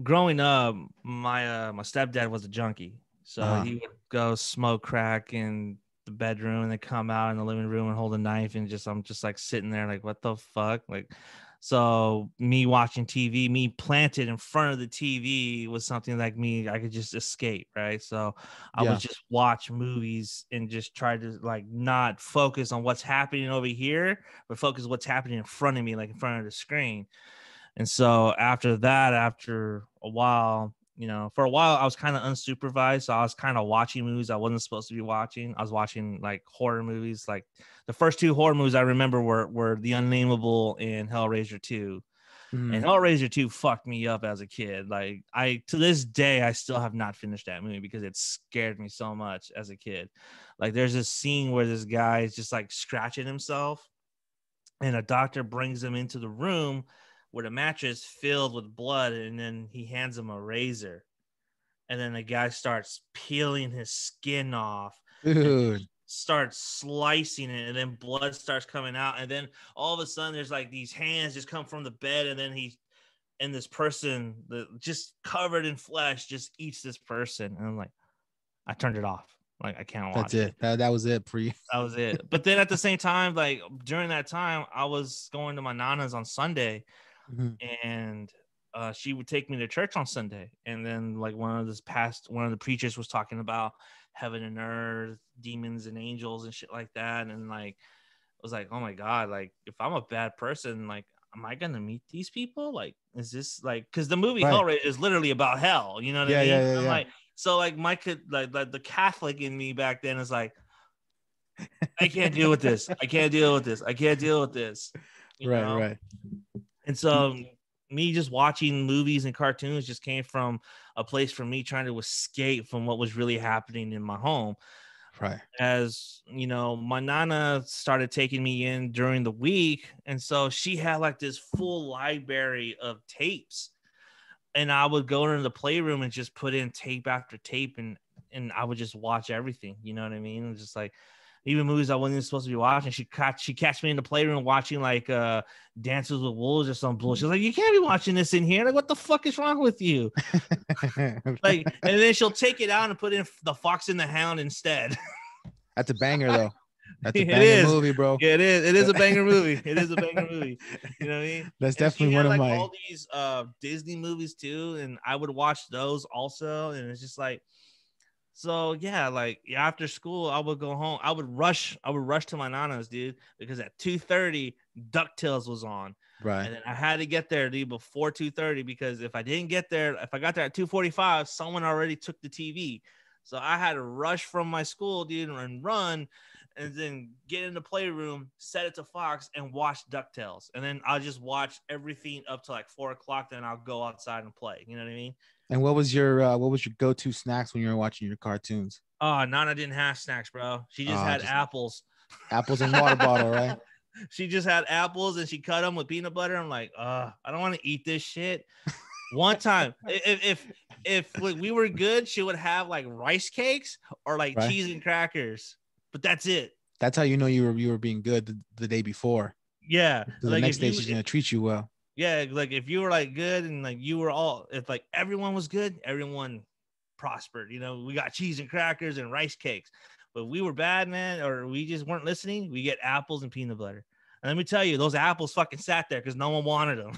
growing up, my stepdad was a junkie, so Uh-huh. he would go smoke crack in the bedroom and then come out in the living room and hold a knife and I'm just like sitting there like what the fuck, like. So me watching TV, me planted in front of the TV was something like me, I could just escape, right? So I would Yeah. just watch movies and just try to like not focus on what's happening over here, but focus what's happening in front of me, like in front of the screen. And so after that, after a while, for a while I was kind of unsupervised. So I was kind of watching movies I wasn't supposed to be watching. I was watching like horror movies. Like the first two horror movies I remember were The Unnameable and Hellraiser 2. And Mhm. Hellraiser 2 fucked me up as a kid. Like to this day, I still have not finished that movie because it scared me so much as a kid. Like there's this scene where this guy is just like scratching himself and a doctor brings him into the room where the mattress filled with blood, and then he hands him a razor, and then the guy starts peeling his skin off and Dude. starts slicing it, and then blood starts coming out, and then all of a sudden there's like these hands just come from the bed, and then this person that just covered in flesh just eats this person, and I'm like, I turned it off. Like I can't That's watch it. it. That was it for you. That was it. But then at the same time, like during that time, I was going to my nana's on Sunday, Mhm. and she would take me to church on Sunday. And then like one of the preachers was talking about heaven and earth, demons and angels and shit like that. And like I was like, oh my God, like if I'm a bad person, like am I gonna meet these people? Like, is this like because the movie Right. Hellraiser is literally about hell, you know what I Yeah, mean? yeah, yeah, I'm yeah. like, so like my kid, like the Catholic in me back then is like, I can't deal with this. I can't deal with this. I can't deal with this. You Right, know? right. And so me just watching movies and cartoons just came from a place for me trying to escape from what was really happening in my home. Right. As you know, my nana started taking me in during the week, and so she had like this full library of tapes, and I would go into the playroom and just put in tape after tape, and I would just watch everything. You know what I mean? Just like even movies I wasn't supposed to be watching. She catch me in the playroom watching like Dances with Wolves or some bullshit. Like you can't be watching this in here. Like what the fuck is wrong with you? Like, and then she'll take it out and put in the Fox and the Hound instead. That's a banger though. That's a It banger is. movie, bro. Yeah, it is. It is a banger movie. It is a banger movie. You know what I mean? That's And she definitely had one of like my all these Disney movies too, and I would watch those also. And it's just like So yeah, like after school, I would go home. I would rush to my nana's, dude, because at 2:30, DuckTales was on. Right. And then I had to get there, dude, before 2:30, because if I didn't get there, if I got there at 2:45, someone already took the TV. So I had to rush from my school, dude, and run, and then get in the playroom, set it to Fox, and watch DuckTales. And then I'll just watch everything up to like 4 o'clock. Then I'll go outside and play. You know what I mean? And what was your go-to snacks when you were watching your cartoons? Oh, Nana didn't have snacks, bro. She just had Just apples. apples and water bottle, right? She just had apples and she cut them with peanut butter. I'm like, I don't want to eat this shit. One time, if we were good, she would have like rice cakes or like Right. cheese and crackers, but that's it. That's how you know you were being good the day before. Yeah, So the next day she's gonna treat you well. Yeah, like if you were like good and like you were all, if like everyone was good, everyone prospered. You know, we got cheese and crackers and rice cakes, but we were bad, man, or we just weren't listening. We get apples and peanut butter. And let me tell you, those apples fucking sat there because no one wanted them.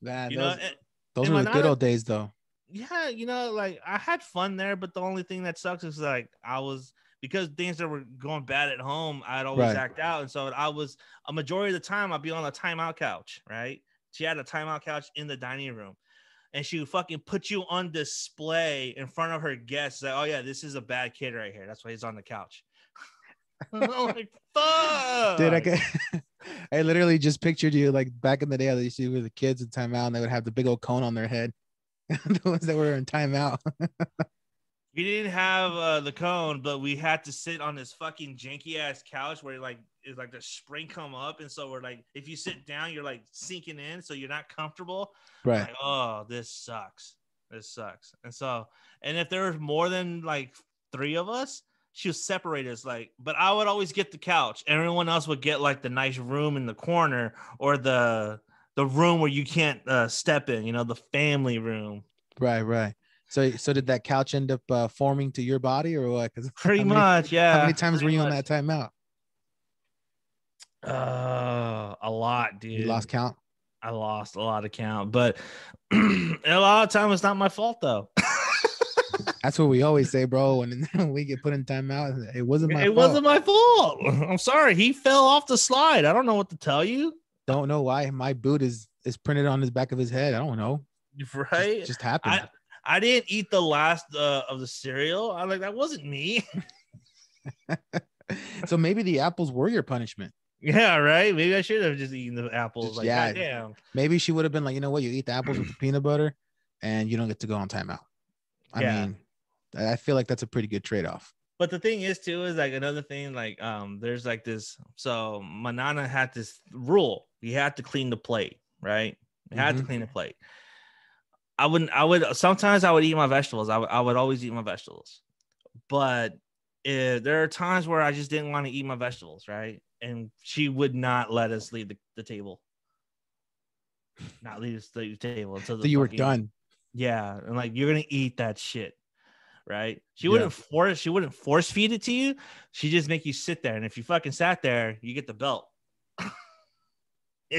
Man, You those, know, those were the good old days, though. Yeah, you know, like I had fun there, but the only thing that sucks is like because things that were going bad at home, I'd always act out. And so I was a majority of the time I'd be on a timeout couch, right? She had a timeout couch in the dining room. And she would fucking put you on display in front of her guests. Like, oh yeah, this is a bad kid right here. That's why he's on the couch. I'm like, fuck. Dude, I literally just pictured you like back in the day. I used to see with the kids in timeout, and they would have the big old cone on their head. The ones that were in timeout. We didn't have the cone, but we had to sit on this fucking janky ass couch where like it's like the spring come up, and so we're like, if you sit down, you're like sinking in, so you're not comfortable. Right. Like, oh, this sucks. And so, and if there was more than like 3 of us, she would separate us. Like, but I would always get the couch. Everyone else would get like the nice room in the corner or the room where you can't step in. You know, the family room. Right. So did that couch end up forming to your body or what? Pretty much, yeah. How many times were you on that timeout? A lot, dude. You lost count? I lost a lot of count, but a lot of times it's not my fault though. That's what we always say, bro. When we get put in timeout, it wasn't my fault. It wasn't my fault. I'm sorry. He fell off the slide. I don't know what to tell you. Don't know why my boot is printed on his back of his head. I don't know. Right? Just happened. I didn't eat the last of the cereal. I like that wasn't me. So maybe the apples were your punishment. Yeah, right. Maybe I should have just eaten the apples. Like, yeah, goddamn. Maybe she would have been like, you know what, you eat the apples with the peanut butter, and you don't get to go on timeout. I mean, I feel like that's a pretty good trade-off. But the thing is, too, is like another thing, like there's like this. So my nana had this rule: you had to clean the plate, right? You had to clean the plate. Sometimes I would eat my vegetables. I would always eat my vegetables, but there are times where I just didn't want to eat my vegetables, right? And she would not let us leave the table. Not leave us the table until so you were done. Yeah, and like you're gonna eat that shit, right? She wouldn't force feed it to you. She just make you sit there, and if you fucking sat there, you get the belt.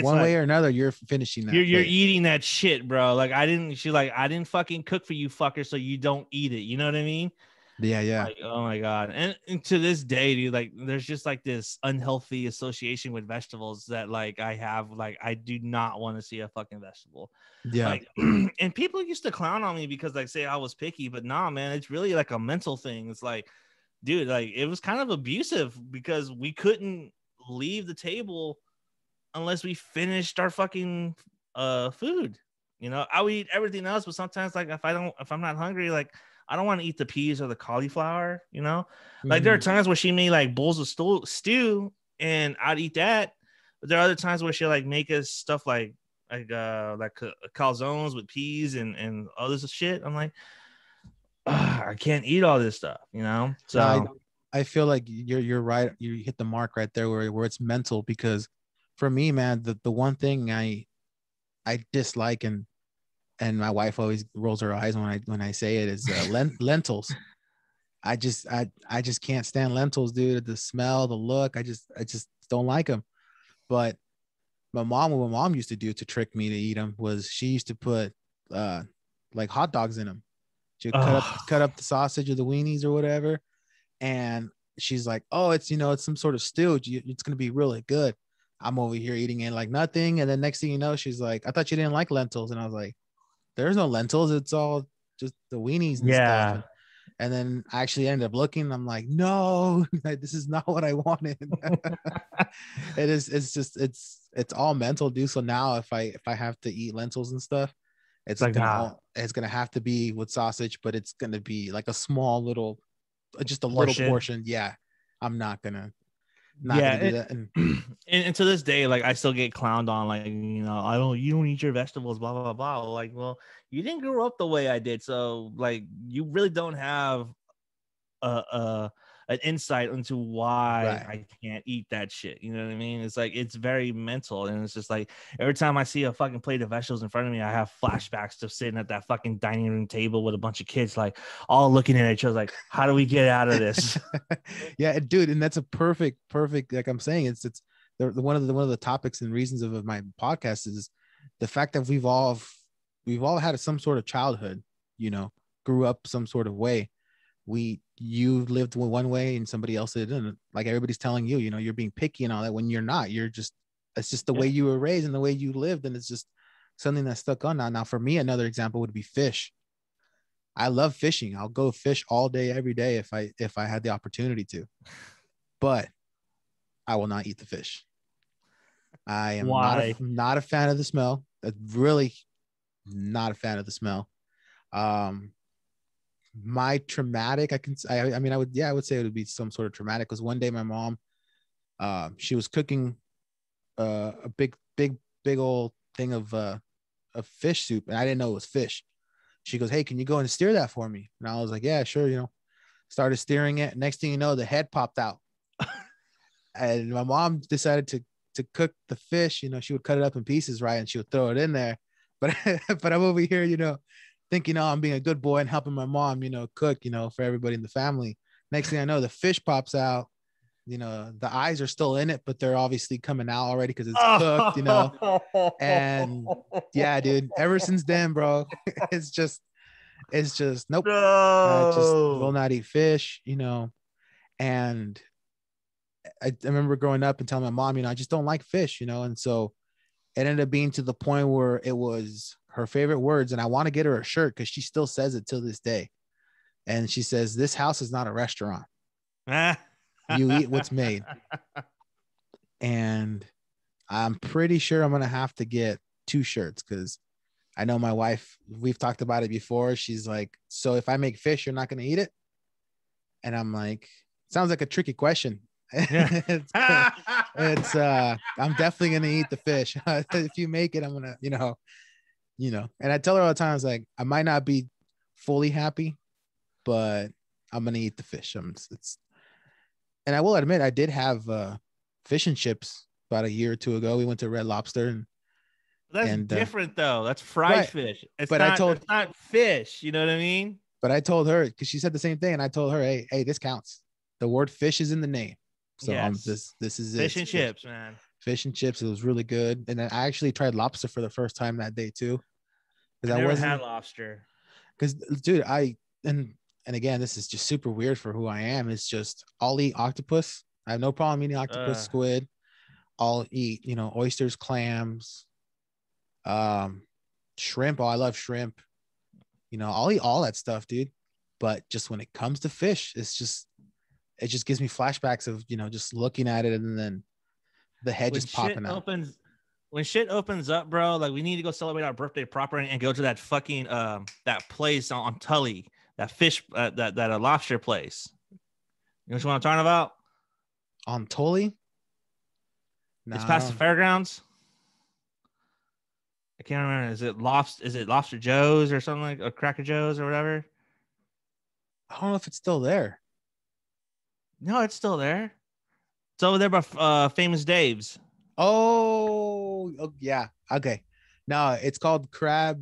One way or another, you're finishing that. You're eating that shit, bro. Like I didn't fucking cook for you, fucker, so you don't eat it. You know what I mean? Yeah. Like, oh my god. And to this day, dude, like there's just like this unhealthy association with vegetables that like I have. Like I do not want to see a fucking vegetable. Yeah. Like, and people used to clown on me because like say I was picky, but nah, man, it's really like a mental thing. It's like, dude, like it was kind of abusive because we couldn't leave the table unless we finished our fucking food. You know, I would eat everything else, but sometimes like if I'm not hungry, like I don't want to eat the peas or the cauliflower, you know? Like there are times where she made like bowls of stew and I'd eat that. But there are other times where she like make us stuff like calzones with peas and other shit. I'm like, I can't eat all this stuff, you know? So I feel like you're right. You hit the mark right there where it's mental, because for me, man, the one thing I dislike, and my wife always rolls her eyes when I say it, is lentils. I just can't stand lentils, dude. The smell, the look, I just don't like them. But what my mom used to do to trick me to eat them was she used to put like hot dogs in them. She would cut up the sausage or the weenies or whatever, and she's like, "Oh, it's some sort of stew. It's gonna be really good." I'm over here eating it like nothing, and then next thing you know, she's like, "I thought you didn't like lentils," and I was like, "There's no lentils. It's all just the weenies and stuff." Yeah. And then I actually ended up looking. And I'm like, "No, this is not what I wanted." It is. It's just. It's all mental, dude. So now if I have to eat lentils and stuff, It's like, nah. it's gonna have to be with sausage, but it's gonna be like a small little, just a little Portion. portion. Yeah, I'm not gonna do Yeah. that. And And to this day, like I still get clowned on, like, you don't eat your vegetables, blah blah blah blah. Like, well, you didn't grow up the way I did, so like you really don't have a an insight into why right. I can't eat that shit. You know what I mean? It's like it's very mental, and it's just like every time I see a fucking plate of vegetables in front of me, I have flashbacks to sitting at that fucking dining room table with a bunch of kids, like all looking at each other, like, how do we get out of this? Yeah, dude, and that's a perfect, like I'm saying, it's one of the topics and reasons of my podcast is the fact that we've all had some sort of childhood, grew up some sort of way. You lived one way and somebody else didn't. Like everybody's telling you, you're being picky and all that when you're not. It's just the way Yeah. you were raised and the way you lived, and it's just something that's stuck on now. Now, for me, another example would be fish. I love fishing. I'll go fish all day, every day if I had the opportunity to, but I will not eat the fish. I am Why? not a fan of the smell. Really not a fan of the smell. Um, my traumatic, I mean, I would say it would be some sort of traumatic because one day my mom, she was cooking a big old thing of fish soup, and I didn't know it was fish. She goes, "Hey, can you go and steer that for me?" And I was like, "Yeah, sure." Started steering it. Next thing you know, the head popped out, and my mom decided to cook the fish. She would cut it up in pieces, right, and she would throw it in there. But but I'm over here, thinking, "Oh, I'm being a good boy and helping my mom, cook, for everybody in the family." Next thing I know, the fish pops out. The eyes are still in it, but they're obviously coming out already because it's cooked. And yeah, dude. Ever since then, bro, it's just nope. I just will No. not eat fish. And I remember growing up and telling my mom, I just don't like fish. And so it ended up being to the point where it was her favorite words, and I want to get her a shirt because she still says it till this day. And she says, "This house is not a restaurant. You eat what's made." And I'm pretty sure I'm gonna have to get two shirts because I know my wife, we've talked about it before. She's like, "So if I make fish, you're not gonna eat it?" And I'm like, "Sounds like a tricky question." Yeah. it's I'm definitely gonna eat the fish. If you make it, I'm gonna, and I tell her all the time, I was like, I might not be fully happy, but I'm gonna eat the fish. And I will admit I did have fish and chips about a year or two ago. We went to Red Lobster That's and different though. That's fried right. fish. It's But I not. told It's not fish. You know what I mean? but I told her because she said the same thing, and I told her, hey, this counts. The word fish is in the name, so Yes. this is it. Fish It's and fish. chips, man. Fish and chips. It was really good, and then I actually tried lobster for the first time that day too, I because I never wasn't had lobster. because dude, and again, this is just super weird for who I am. It's just I'll eat octopus. I have no problem eating octopus, Uh, squid. I'll eat, oysters, clams, um, shrimp. Oh, I love shrimp. I'll eat all that stuff, dude. But just when it comes to fish, it just gives me flashbacks of, just looking at it and then the head when just shit popping out. opens, when shit opens up, bro, like we need to go celebrate our birthday proper and go to that fucking that place on Tully, that fish that lobster place. You know what I'm talking about? On Tully? No, It's I past the don't. fairgrounds. I can't remember. Is it Lobster Joe's or something like, or Cracker Joe's or whatever? I don't know if it's still there. No, it's still there. It's over there by Famous Dave's. Oh, yeah. Okay. No, it's called crab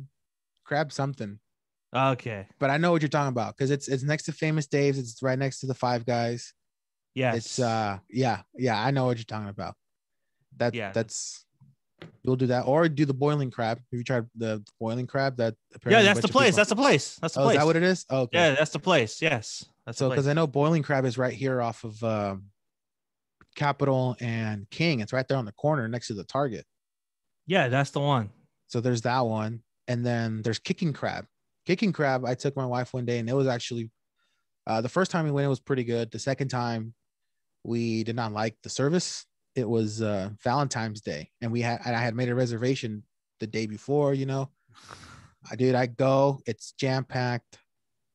something. Okay. But I know what you're talking about because it's next to Famous Dave's. It's right next to the Five Guys. It's Yes. yeah, I know what you're talking about. That Yeah. that's We'll do that, or do the boiling crab. Have you tried the boiling crab? That Yeah, apparently a that's the bunch of place. people. That's the place. That's the Oh, is that place. what it is? Oh, okay. Yeah, that's the place. Yes, that's the So, because place. I know boiling crab is right here off of Capitol and King. It's right there on the corner next to the Target. Yeah, that's the one. So there's that one, and then there's kicking crab. Kicking crab. I took my wife one day, and it was actually the first time we went, it was pretty good. The second time, we did not like the service. It was Valentine's Day, and I had made a reservation the day before. I go. It's jam packed.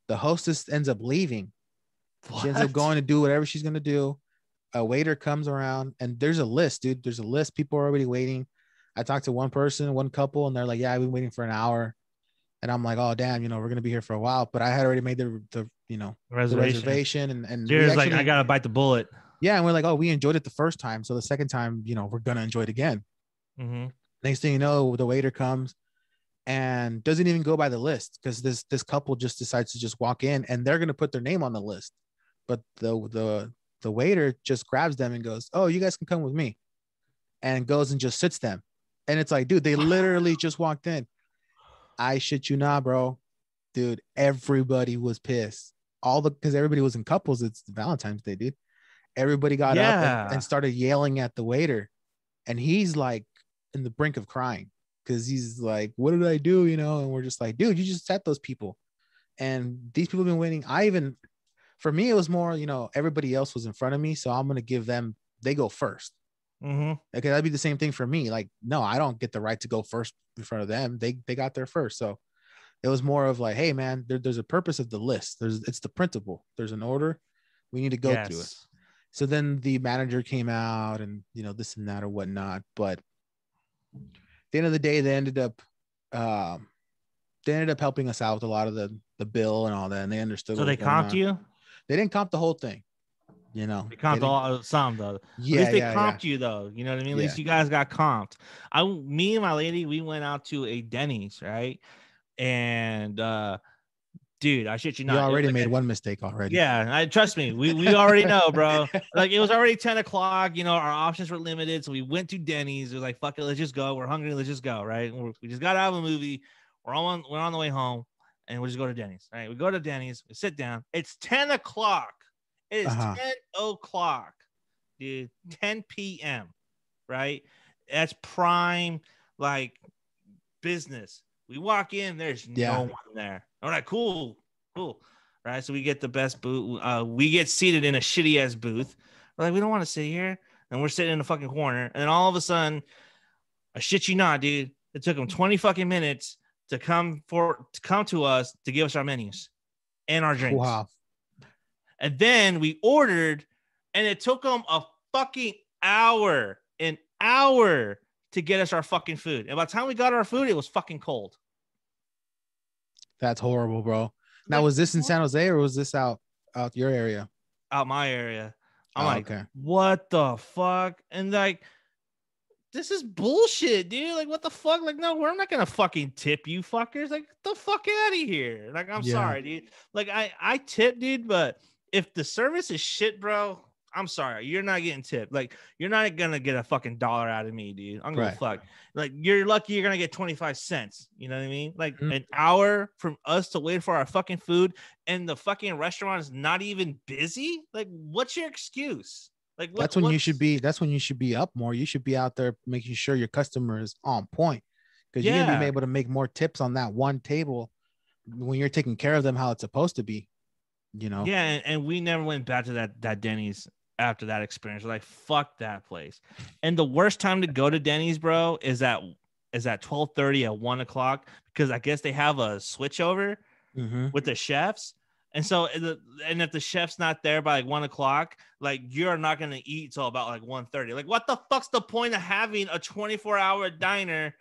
The hostess ends up leaving. She ends up What? going to do whatever she's gonna do. A waiter comes around, and there's a list, dude. There's a list. People are already waiting. I talked to one person, one couple, and they're like, "Yeah, I've been waiting for an hour." And I'm like, "Oh, damn, we're gonna be here for a while." But I had already made the Reservation. reservation, and we Jared's like, I actually, gotta bite the bullet. yeah, and we're like, "Oh, we enjoyed it the first time, so the second time, we're gonna enjoy it again." Mm-hmm. Next thing you know, the waiter comes and doesn't even go by the list, because this couple just decides to just walk in, and they're gonna put their name on the list, but the waiter just grabs them and goes, "Oh, you guys can come with me," and goes and just sits them. And it's like, dude, they literally just walked in. I shit you not, bro. Dude, everybody was pissed. Because everybody was in couples. It's Valentine's Day, dude. Everybody got up and Yeah. started yelling at the waiter. And he's like in the brink of crying, because he's like, "What did I do?" And we're just like, "Dude, you just set those people." And these people have been waiting. For me, it was more, everybody else was in front of me. So I'm going to give them, they go first. Mm-hmm. Okay, that'd be the same thing for me. Like, no, I don't get the right to go first in front of them. They got there first. So it was more of like, hey man, there's a purpose of the list. It's the principle. There's an order. We need to go through it. Yes. So then the manager came out and this and that or whatnot. But at the end of the day, they ended up helping us out with a lot of the bill and all that, and they understood So what was they going comped on. you? They didn't comp the whole thing. They comped some though. At Yeah, least they yeah, yeah, comped you though. You know what I mean? At yeah. least you guys got comped. Me and my lady, we went out to a Denny's, right? And dude, I shit you You not. It was already like made one mistake already. yeah, I trust me. We already know, bro. Like it was already 10 o'clock. Our options were limited, so we went to Denny's. It was like, fuck it, let's just go. We're hungry, let's just go. Right? We just got out of a movie. We're on the way home, and we'll just go to Denny's. All right, we go to Denny's. We sit down. It's 10 o'clock. It is 10 o'clock, dude. 10 p.m. Right? That's prime like business. We walk in, there's no one there. All right, cool. Right. So we get the best booth. We get seated in a shitty ass booth. We're like, we don't want to sit here. And we're sitting in the fucking corner. And then all of a sudden, I shit you not, dude. It took them 20 fucking minutes to come to us to give us our menus and our drinks. Wow. And then we ordered, and it took them an hour to get us our fucking food. And by the time we got our food, it was fucking cold. That's horrible, bro. Now, was this in San Jose or was this out your area? Out my area. I'm like, okay. What the fuck? And like, this is bullshit, dude. Like, what the fuck? Like, no, we're not gonna fucking tip you fuckers. Like, get the fuck out of here. Like, I'm sorry, dude. Like, I tip, dude, but if the service is shit, bro, I'm sorry, you're not getting tipped. Like, you're not gonna get a fucking dollar out of me, dude. I'm gonna fuck. Like, you're lucky you're gonna get 25 cents. You know what I mean? Like an hour from us to wait for our fucking food, and the fucking restaurant is not even busy. Like, what's your excuse? Like, that's when you should be. That's when you should be up more. You should be out there making sure your customer is on point, because you're gonna be able to make more tips on that one table when you're taking care of them how it's supposed to be. Yeah, and we never went back to that Denny's after that experience. We're like, fuck that place. And the worst time to go to Denny's, bro, is at 12:30 at 1 o'clock, because I guess they have a switchover with the chefs. And so, if the chef's not there by like 1 o'clock, like you're not gonna eat till about like 1:30. Like, what the fuck's the point of having a 24-hour diner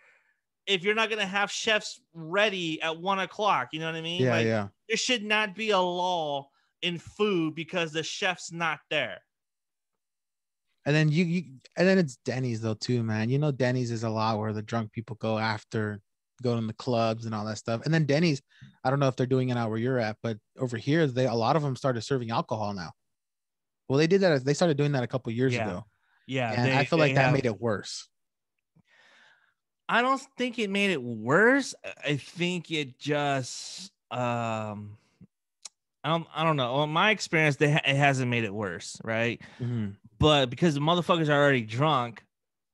if you're not gonna have chefs ready at 1 o'clock? You know what I mean? Yeah. There should not be a law in food because the chef's not there. And then and then it's Denny's though too, man. Denny's is a lot where the drunk people go after going to the clubs and all that stuff. And then Denny's, I don't know if they're doing it out where you're at, but over here, a lot of them started serving alcohol now. Well, they did that. They started doing that a couple years ago. Yeah. And I feel like that made it worse. I don't think it made it worse. I think it just I don't know. In my experience, it hasn't made it worse, right? Mm-hmm. But because the motherfuckers are already drunk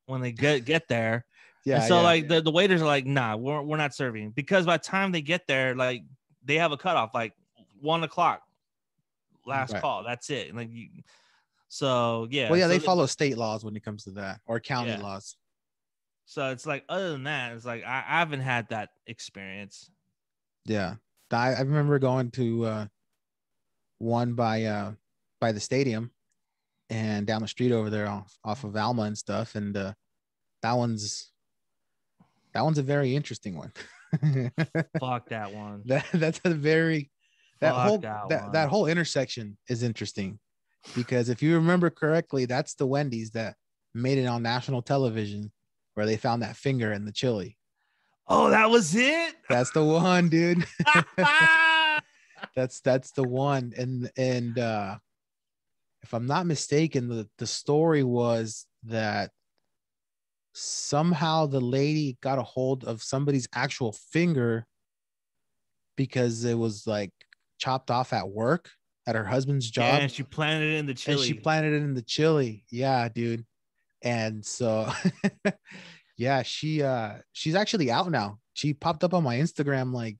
when they get there, and Yeah, so yeah. like the waiters are like, nah, we're not serving, because by the time they get there, like they have a cutoff, like 1 o'clock, last Right. call. That's it. Like so Well, yeah, yeah, so they follow state laws when it comes to that, or county yeah, laws. so it's like other than that, it's like I haven't had that experience. Yeah. I remember going to one by the stadium and down the street over there off of Alma and stuff. And that one's that one's a very interesting one. Fuck that one. That's a very Fuck that that one. whole intersection is interesting because if you remember correctly, that's the Wendy's that made it on national television where they found that finger in the chili. Oh, that was it. That's the one, dude. That's the one. And if I'm not mistaken, the story was that somehow the lady got a hold of somebody's actual finger because it was like chopped off at work at her husband's Yeah, job, and she planted it in the and she chili. planted it in the chili. Yeah, dude. And so yeah, she's actually out now. She popped up on my Instagram like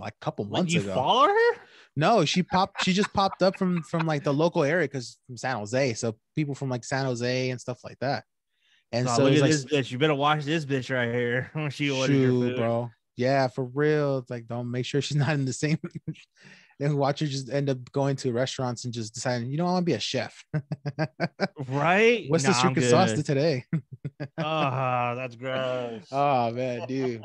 a couple When months you ago. follow her? No, she just popped up from like the local area because from San Jose. So people from like San Jose and stuff like that. And Oh, so look there's at like, this bitch. You better watch this bitch right here when she orders your shoot, food. bro. Yeah, for real. It's like, don't make sure she's not in the same. And watch her just end up going to restaurants and just deciding, I want to be a chef. Right? What's the Nah, I'm secret sauce to good. today? Oh, that's gross. Oh man, dude.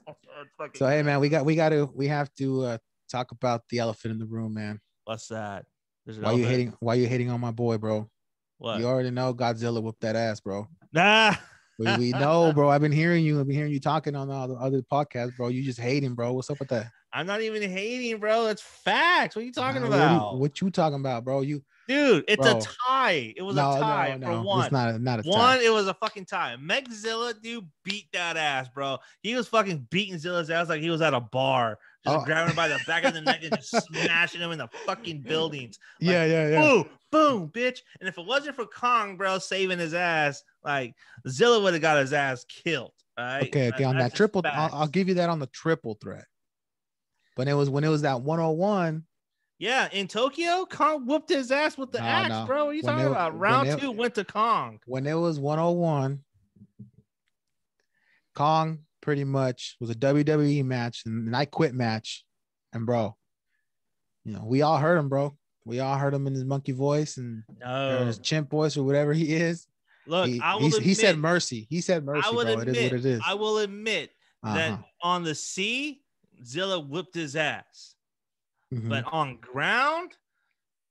That's fucking So hey man, gross. we have to talk about the elephant in the room, man. What's that? There's an Why you elephant. hating? Why you hating on my boy, bro? You What? already know Godzilla whooped that ass, bro. Nah. We know, bro. I've been hearing you talking on the other podcasts, bro. You just hating, bro. What's up with that? I'm not even hating, bro. That's facts. What are you talking about? What you talking about, bro? Dude, it's a Bro. tie. It was a No, tie no, for no. It's one. not a tie. It was a fucking tie. Megzilla, dude, beat that ass, bro. He was fucking beating Zilla's ass like he was at a bar, just Oh, grabbing him by the back of the neck and just smashing him in the fucking buildings. Like, yeah. boom, boom, bitch. And if it wasn't for Kong, bro, saving his ass, like Zilla would have got his ass killed. All right. Okay. On That's that just triple, I'll facts. give you that on the triple threat. But it was when it was that 101. Yeah, in Tokyo, Kong whooped his ass with the axe, No. bro. What are you talking about? Round two went to Kong. When it was 101, Kong pretty much was a WWE match and an I quit match. And bro, we all heard him, bro. We all heard him in his monkey voice and or his chimp voice or whatever he is. Look, He said mercy. He said mercy, bro. It is what it is. I will admit that on the sea, Zilla whooped his ass. Mm-hmm. But on ground,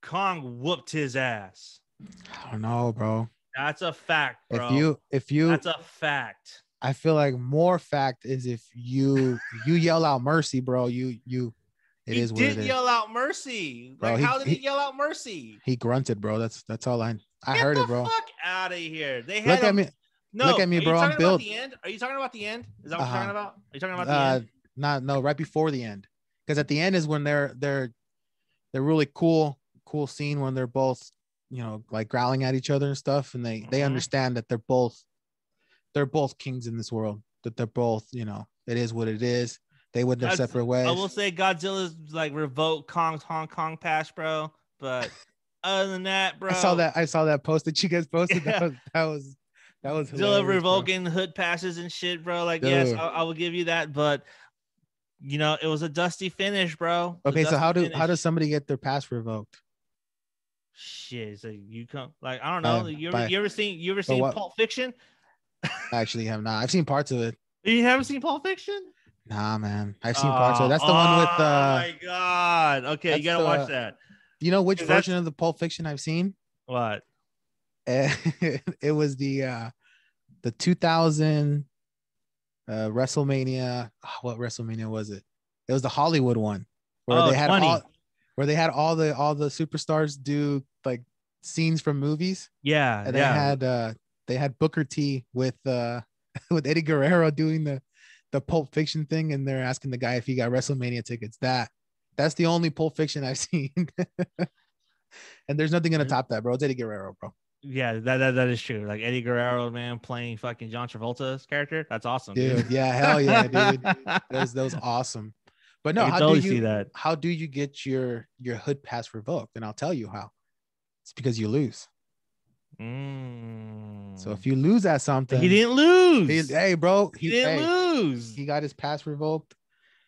Kong whooped his ass. I don't know, bro. That's a fact, bro. If you that's a fact. I feel like more fact is if you yell out mercy, bro. It is what it is. He did yell out mercy. Bro, like, how did he yell out mercy? He grunted, bro. That's all I heard it, bro. Get the fuck out of here. They had look at me. No, look at me, bro. I'm built. Are you talking about the end? Is that what you're talking about? Are you talking about the end? No, right before the end. Because at the end is when they're really cool scene when they're both, like growling at each other and stuff, and they understand that they're both kings in this world. That they're both, it is what it is. They went their separate ways. I will say Godzilla's like revoked Kong's Hong Kong pass, bro. But other than that, bro, I saw that post that you guys posted. Yeah. That was Godzilla revoking hood passes and shit, bro. Like, dude. Yes, I will give you that, but it was a dusty finish, bro. Okay, so how does somebody get their pass revoked? Shit, so you come like I don't know. You ever seen Pulp Fiction? I actually have not. I've seen parts of it. You haven't seen Pulp Fiction? Nah, man. I've seen parts of it. That's the one with oh my god. Okay, you gotta watch that. You know which version of the Pulp Fiction I've seen? What? It was the 2000 WrestleMania. What WrestleMania was it? It was the Hollywood one where they had all the superstars do like scenes from movies. Yeah, and they had Booker T with with Eddie Guerrero doing the Pulp Fiction thing, and they're asking the guy if he got WrestleMania tickets. That's the only Pulp Fiction I've seen. And there's nothing gonna top that, bro. It's Eddie Guerrero, bro. Yeah, that is true. Like Eddie Guerrero, man, playing fucking John Travolta's character. That's awesome, dude. Yeah, hell yeah, dude. That was awesome. But no, I can totally see that. How do you get your hood pass revoked? And I'll tell you how. It's because you lose. So if you lose at something, he didn't lose. Hey, bro, he didn't lose. He got his pass revoked.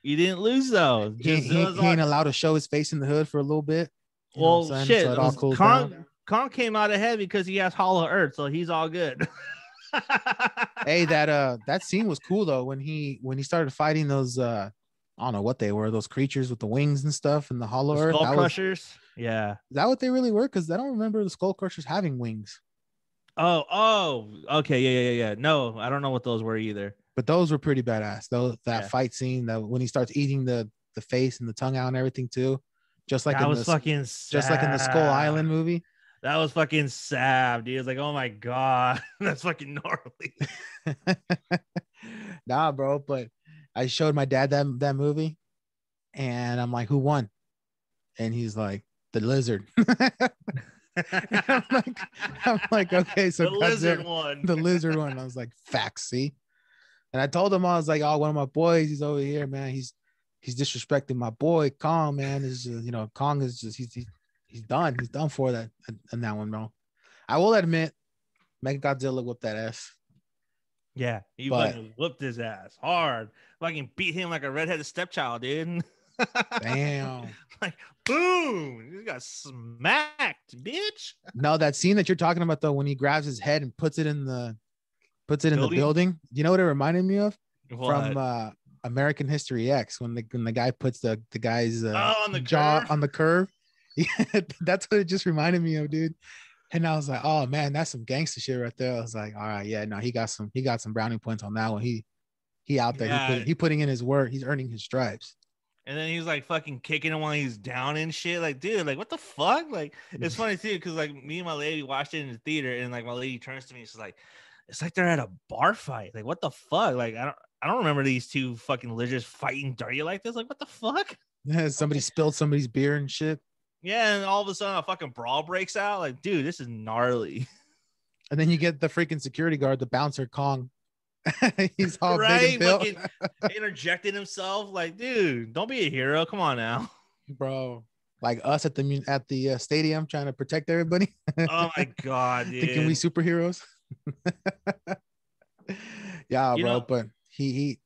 He didn't lose though. He ain't allowed to show his face in the hood for a little bit. Well, shit. So it all cools down. Kong came out ahead because he has Hollow Earth, so he's all good. Hey, that scene was cool though when he started fighting those I don't know what they were, those creatures with the wings and stuff and the Hollow Earth. Skull Crushers. Yeah. Is that what they really were? Because I don't remember the Skull Crushers having wings. Oh, okay, yeah. No, I don't know what those were either. But those were pretty badass. That fight scene, that when he starts eating the face and the tongue out and everything too, just like in the Skull Island movie. That was fucking sad, dude. It's like, oh my god, that's fucking gnarly. Nah, bro. But I showed my dad that movie, and I'm like, who won? And he's like, the lizard. I'm like, okay, so the lizard won. The lizard won. I was like, facts, see? And I told him, I was like, oh, one of my boys, he's over here, man. He's disrespecting my boy Kong, man. Is just, Kong is just he's done. He's done for that and that one, bro. I will admit, Mechagodzilla whooped that ass. Yeah, he fucking whooped his ass hard. Fucking beat him like a redheaded stepchild, dude. Damn. Like, boom. He got smacked, bitch. No, that scene that you're talking about, though, when he grabs his head and puts it in the building. You know what it reminded me of? What? From American History X, when the guy puts the guy's on the jaw curve? on the curve. Yeah, that's what it just reminded me of, dude. And I was like, oh man, that's some gangster shit right there. I was like, all right, yeah, no, he got some brownie points on that one. He out there, Yeah. he putting in his work, he's earning his stripes. And then he was like fucking kicking him while he's down and shit. Like, dude, like what the fuck? Like, it's funny too, because like me and my lady watched it in the theater, and like my lady turns to me, she's like, it's like they're at a bar fight. Like, what the fuck? Like, I don't remember these two fucking lizards fighting dirty like this. Like, what the fuck? Yeah, somebody spilled somebody's beer and shit. Yeah, and all of a sudden a fucking brawl breaks out. Like, dude, this is gnarly. And then you get the freaking security guard, the bouncer Kong. He's all right? big and built. Interjecting himself. Like, dude, don't be a hero. Come on now, bro. Like us at the stadium trying to protect everybody. Oh my god, dude. Thinking we superheroes. Yeah, bro. But he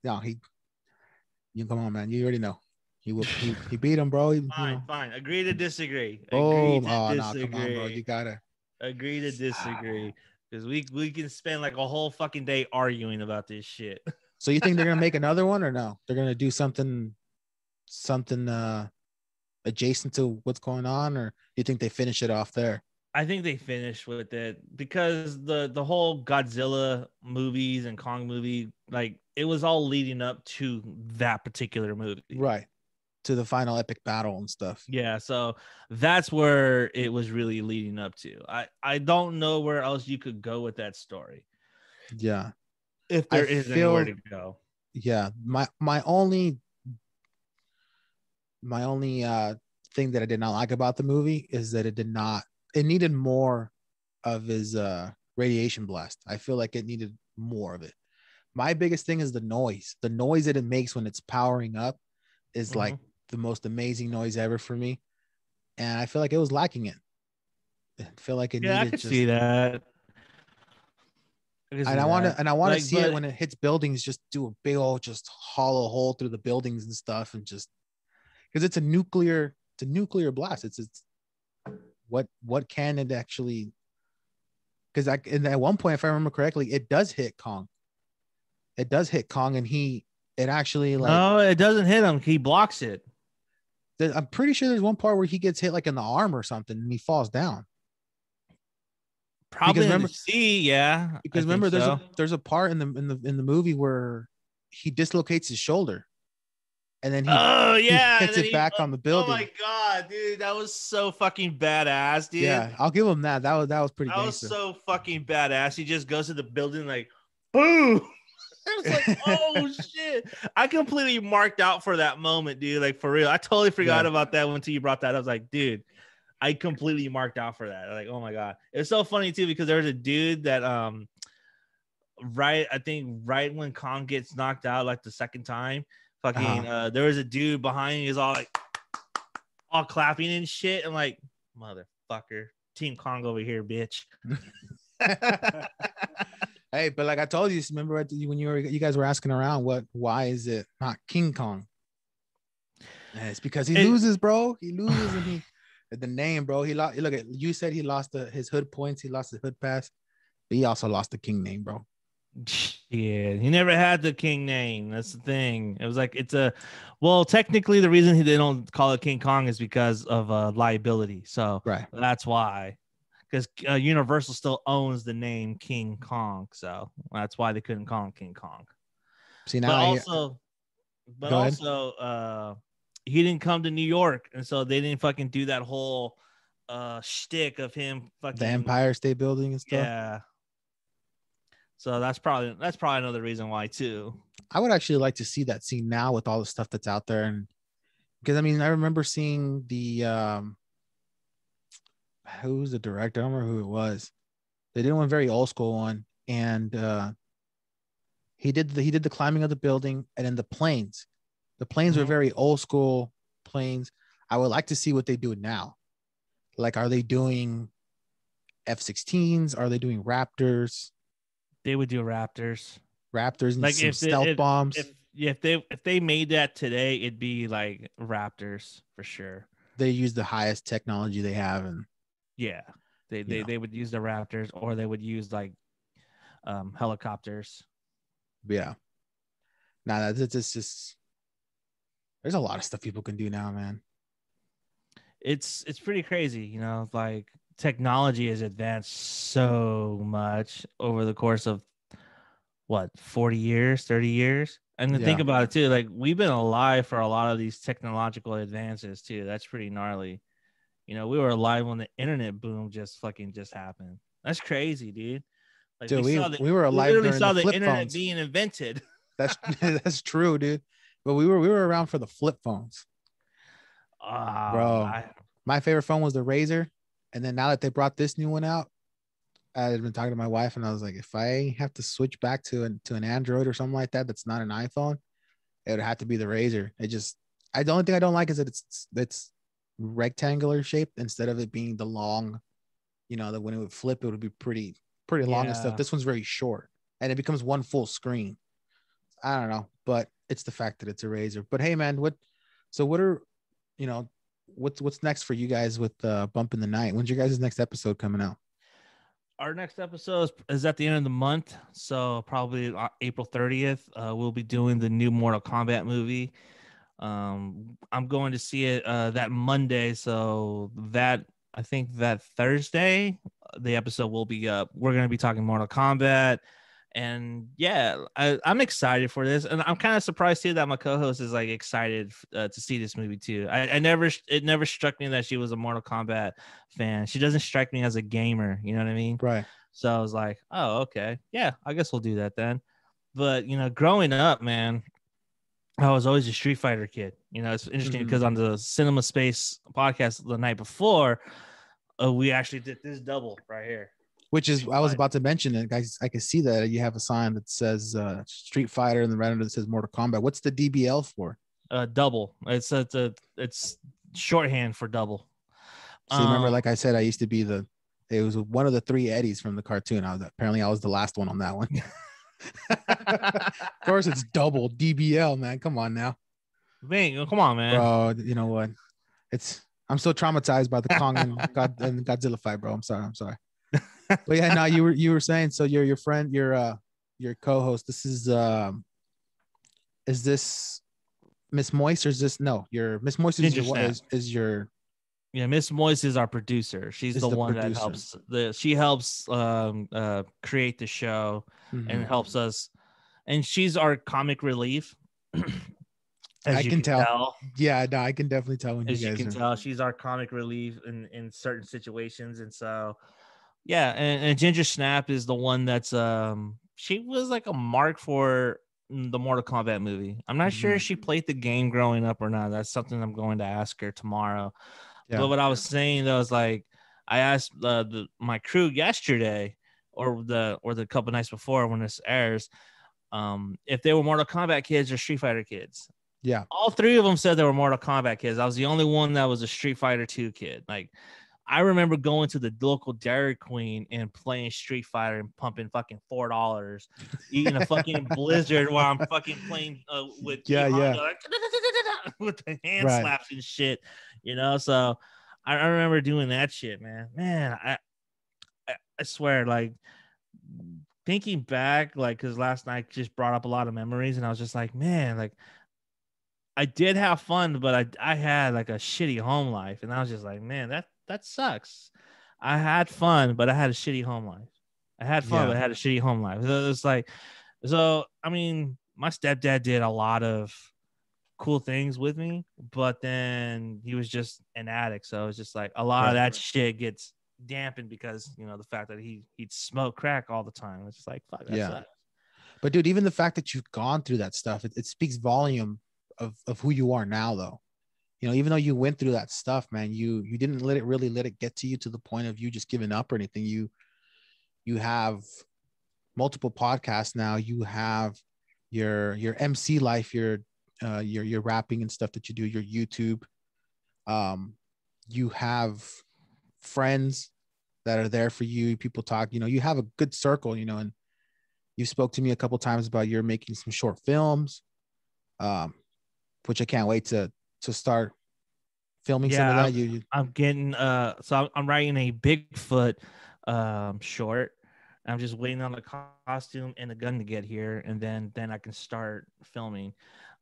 you come on, man. You already know. He beat him, bro. Fine. Agree to disagree. Oh, no, come on, bro. You gotta agree to disagree. Because we can spend like a whole fucking day arguing about this shit. So you think they're gonna make another one or no? They're gonna do something adjacent to what's going on, or do you think they finish it off there? I think they finish with it because the whole Godzilla movies and Kong movie, like it was all leading up to that particular movie. Right. To the final epic battle and stuff. Yeah, so that's where it was really leading up to. I don't know where else you could go with that story. Yeah. If there is anywhere to go. Yeah. My only thing that I did not like about the movie is that it needed more of his radiation blast. I feel like it needed more of it. My biggest thing is the noise. The noise that it makes when it's powering up is like the most amazing noise ever for me. And I feel like it was lacking it. I feel like it needed. I could see that. And I want to see it when it hits buildings, just do a big old just hollow hole through the buildings and stuff, and just because it's a nuclear blast. It's what can it actually? Because at one point, if I remember correctly, it does hit Kong. It does hit Kong, and it actually like no, it doesn't hit him. He blocks it. I'm pretty sure there's one part where he gets hit like in the arm or something, and he falls down. Probably in the sea, yeah. Because remember, there's a part in the movie where he dislocates his shoulder, and then he hits it back on the building. Oh my god, dude, that was so fucking badass, dude. Yeah, I'll give him that. That was pretty. That was so fucking badass. He just goes to the building like, boom. I was like, oh shit. I completely marked out for that moment, dude. Like for real. I totally forgot about that until you brought that. I was like, dude, I completely marked out for that. Like, oh my God. It's so funny too, because there was a dude that I think right when Kong gets knocked out, like the second time, fucking there was a dude behind me, he's all clapping and shit. I'm like, motherfucker, Team Kong over here, bitch. Hey, but like I told you, remember when you guys were asking around, why is it not King Kong? And it's because he loses, bro. He loses, and the name, bro. He lost. Look at you said he lost his hood points. He lost the hood pass. But he also lost the king name, bro. Yeah, he never had the king name. That's the thing. It was like technically the reason they don't call it King Kong is because of liability. So that's why. Because Universal still owns the name King Kong, so that's why they couldn't call him King Kong. See now, he didn't come to New York, and so they didn't fucking do that whole shtick of him fucking the Empire State Building and stuff. Yeah. So that's probably another reason why too. I would actually like to see that scene now with all the stuff that's out there, and because I mean I remember seeing the who's the director? I don't remember who it was. They did one very old school one, and he did the climbing of the building, and then the planes. The planes were very old school planes. I would like to see what they do now. Like, are they doing F-16s? Are they doing Raptors? They would do Raptors. Raptors and like some stealth bombs. If they made that today, it'd be like Raptors for sure. They use the highest technology they have, and yeah, they would use the Raptors, or they would use like helicopters. Yeah. Nah, that's just. There's a lot of stuff people can do now, man. It's pretty crazy, you know. Like technology has advanced so much over the course of 40 years, 30 years. And to think about it too, like we've been alive for a lot of these technological advances too. That's pretty gnarly. You know, we were alive when the internet boom just happened. That's crazy, dude. Like, dude, we were alive. We literally saw the internet phones being invented. That's true, dude. But we were around for the flip phones. Bro, my favorite phone was the Razor, and then now that they brought this new one out, I had been talking to my wife, and I was like, if I have to switch back to an Android or something like that, that's not an iPhone, it would have to be the Razor. The only thing I don't like is that it's rectangular shaped instead of it being the long, you know, that when it would flip, it would be pretty long and stuff. This one's very short, and it becomes one full screen. I don't know, but it's the fact that it's a Razor. But hey, man, what's next for you guys with Bump in the Night? When's your guys' next episode coming out? Our next episode is at the end of the month, so probably April 30th. We'll be doing the new Mortal Kombat movie. I'm going to see it that Monday, so that I think that Thursday the episode will be up. We're going to be talking Mortal Kombat. And yeah, I'm excited for this, and I'm kind of surprised too that my co-host is like excited to see this movie too. It never struck me that she was a Mortal Kombat fan. She doesn't strike me as a gamer, you know what I mean? Right. So I was like, oh, okay, yeah, I guess we'll do that then. But you know, growing up, man, I was always a Street Fighter kid. You know, it's interesting because on the CINEMASPACE podcast the night before, we actually did this double right here. Which is, I was about to mention it, guys. I can see that you have a sign that says Street Fighter, and the right under it says Mortal Kombat. What's the DBL for? Double. It's shorthand for double. So remember, like I said, I used to be it was one of the three Eddies from the cartoon. I was the last one on that one. Of course, it's double DBL, man. Come on now. Man, come on, man. Bro, you know what? I'm so traumatized by the Kong and Godzilla fight, bro. I'm sorry. But yeah, now you were saying, so your friend, your co-host, this is this Miss Moist, or is this your Miss Moist is your Miss Moist is our producer. She's the one that helps she helps create the show and helps us, and she's our comic relief. I can tell. Yeah, no, I can definitely tell when you can tell she's our comic relief in certain situations, and so. Yeah, and Ginger Snap is the one that's she was like a mark for the Mortal Kombat movie. I'm not sure if Mhm. she played the game growing up or not. That's something I'm going to ask her tomorrow. Yeah. But what I was saying though is like I asked my crew yesterday or the couple nights before when this airs, if they were Mortal Kombat kids or Street Fighter kids. Yeah. All three of them said they were Mortal Kombat kids. I was the only one that was a Street Fighter 2 kid. Like, I remember going to the local Dairy Queen and playing Street Fighter and pumping fucking $4, eating a fucking blizzard while I'm fucking playing with E Yeah. Yeah. Honda, like, with the hand Right. slaps and shit, you know. So I remember doing that shit, man. I swear, like thinking back, like because last night just brought up a lot of memories, and I was just like, man, like I did have fun, but I had like a shitty home life, and I was just like, man, that sucks. I had fun, but I had a shitty home life. I had fun, Yeah. but I had a shitty home life. So it's like, so I mean, my stepdad did a lot of cool things with me, but then he was just an addict, so it's just like a lot of Right. that shit gets dampened because the fact that he'd smoke crack all the time. It's just like fuck, that Yeah. sucks. But dude, even the fact that you've gone through that stuff, it speaks volume of who you are now, though. Even though you went through that stuff, man, you didn't let it get to you to the point of you just giving up or anything. You have multiple podcasts now. You have your MC life, your rapping and stuff that you do, your YouTube. You have friends that are there for you. People talk, you have a good circle, and you spoke to me a couple times about you're making some short films, which I can't wait to start filming some of Yeah, that. I'm getting so I'm writing a Bigfoot short. I'm just waiting on the costume and the gun to get here, and then I can start filming.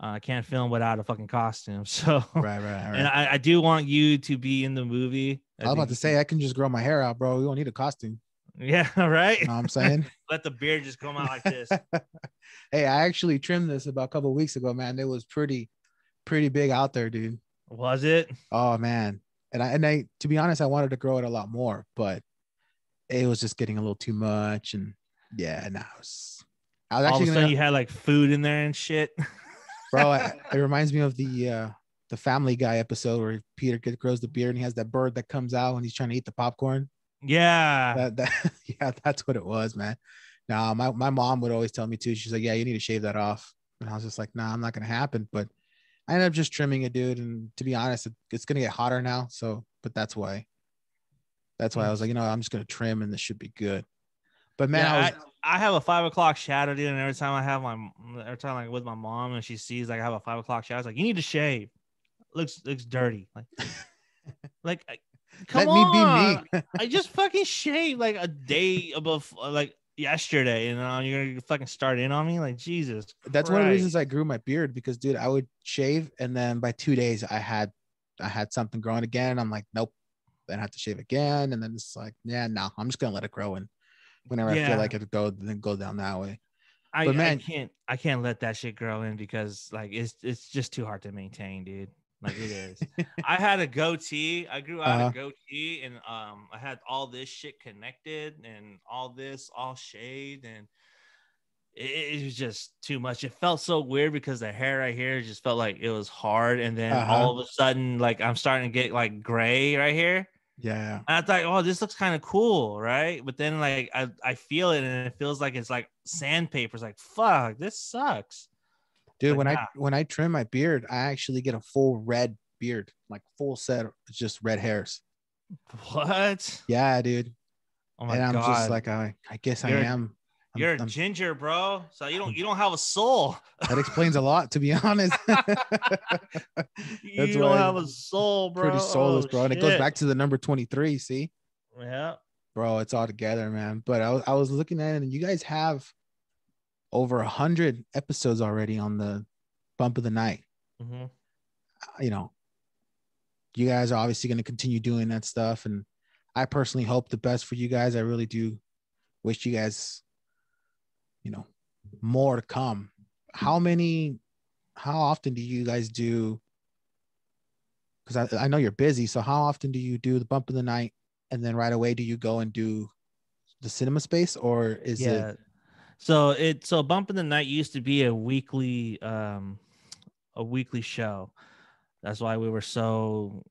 I can't film without a fuking costume. So, Right, right, and right. I do want you to be in the movie. I I was think about to say I can just grow my hair out, bro. We don't need a costume. yeah, right. You know what I'm saying? Let the beard just come out like this. Hey, I actually trimmed this about a couple of weeks ago, man. It was pretty big out there, dude. Was it? Oh man. And I to be honest, I wanted to grow it a lot more, but it was just getting a little too much. And yeah, no, I was All of actually a sudden, gonna, you had like food in there and shit. bro. It reminds me of the Family Guy episode where Peter grows the beard and he has that bird that comes out when he's trying to eat the popcorn. Yeah. That yeah, that's what it was, man. Now my mom would always tell me too. She's like, yeah, you need to shave that off. And I was just like, nah, I'm not gonna happen. But I ended up just trimming it, dude. And to be honest, it's gonna get hotter now. So, but that's why. That's why I was like, I'm just gonna trim and this should be good. But man, Yeah, I have a 5 o'clock shadow, dude, and every time like with my mom and she sees like I have a 5 o'clock shadow, it's like you need to shave. Looks dirty. Like come let me be on. me. I just fucking shaved like a day above like yesterday, and you're gonna fucking start in on me like Jesus That's one of the reasons Christ. I grew my beard because, dude, I would shave and then by 2 days I had something growing again. I'm like, nope. Then I have to shave again, and then it's like, yeah, no, I'm just gonna let it grow. And whenever I feel Yeah, like it then go down that way. I But I man, can't I can't let that shit grow in because like it's just too hard to maintain, dude. Like it is. I had a goatee. I grew out a uh, goatee, and I had all this shit connected and all this all shaved, and it was just too much. It felt so weird because the hair right here just felt like it was hard, and then uh-huh. all of a sudden, like I'm starting to get like gray right here. Yeah. And I thought, oh, this looks kind of cool, right? But then like I feel it, and it feels like it's like sandpaper. It's like fuck, this sucks. It's Dude, like when I nah. when I trim my beard, I actually get a full red beard, like full set of just red hairs. What? Yeah, dude. Oh my And I'm just god. like, I guess I You're am. you're a I'm ginger, bro. So you don't have a soul. that explains a lot, to be honest. That's You don't why have I'm a soul, pretty bro. soulless, Oh bro. And it goes shit. back to the number 23. See, Yeah. bro, it's all together, man. But I was looking at it, and you guys have over 100 episodes already on the bump of the night. Mm-hmm. You know, you guys are obviously going to continue doing that stuff, and I personally hope the best for you guys. I really do wish you guys, you know, more to come. How often do you guys do? Because I know you're busy. So how often do you do the bump of the night, and then right away do you go and do the cinema space, or is it? Yeah. So Bump in the Night used to be a weekly show. That's why we were so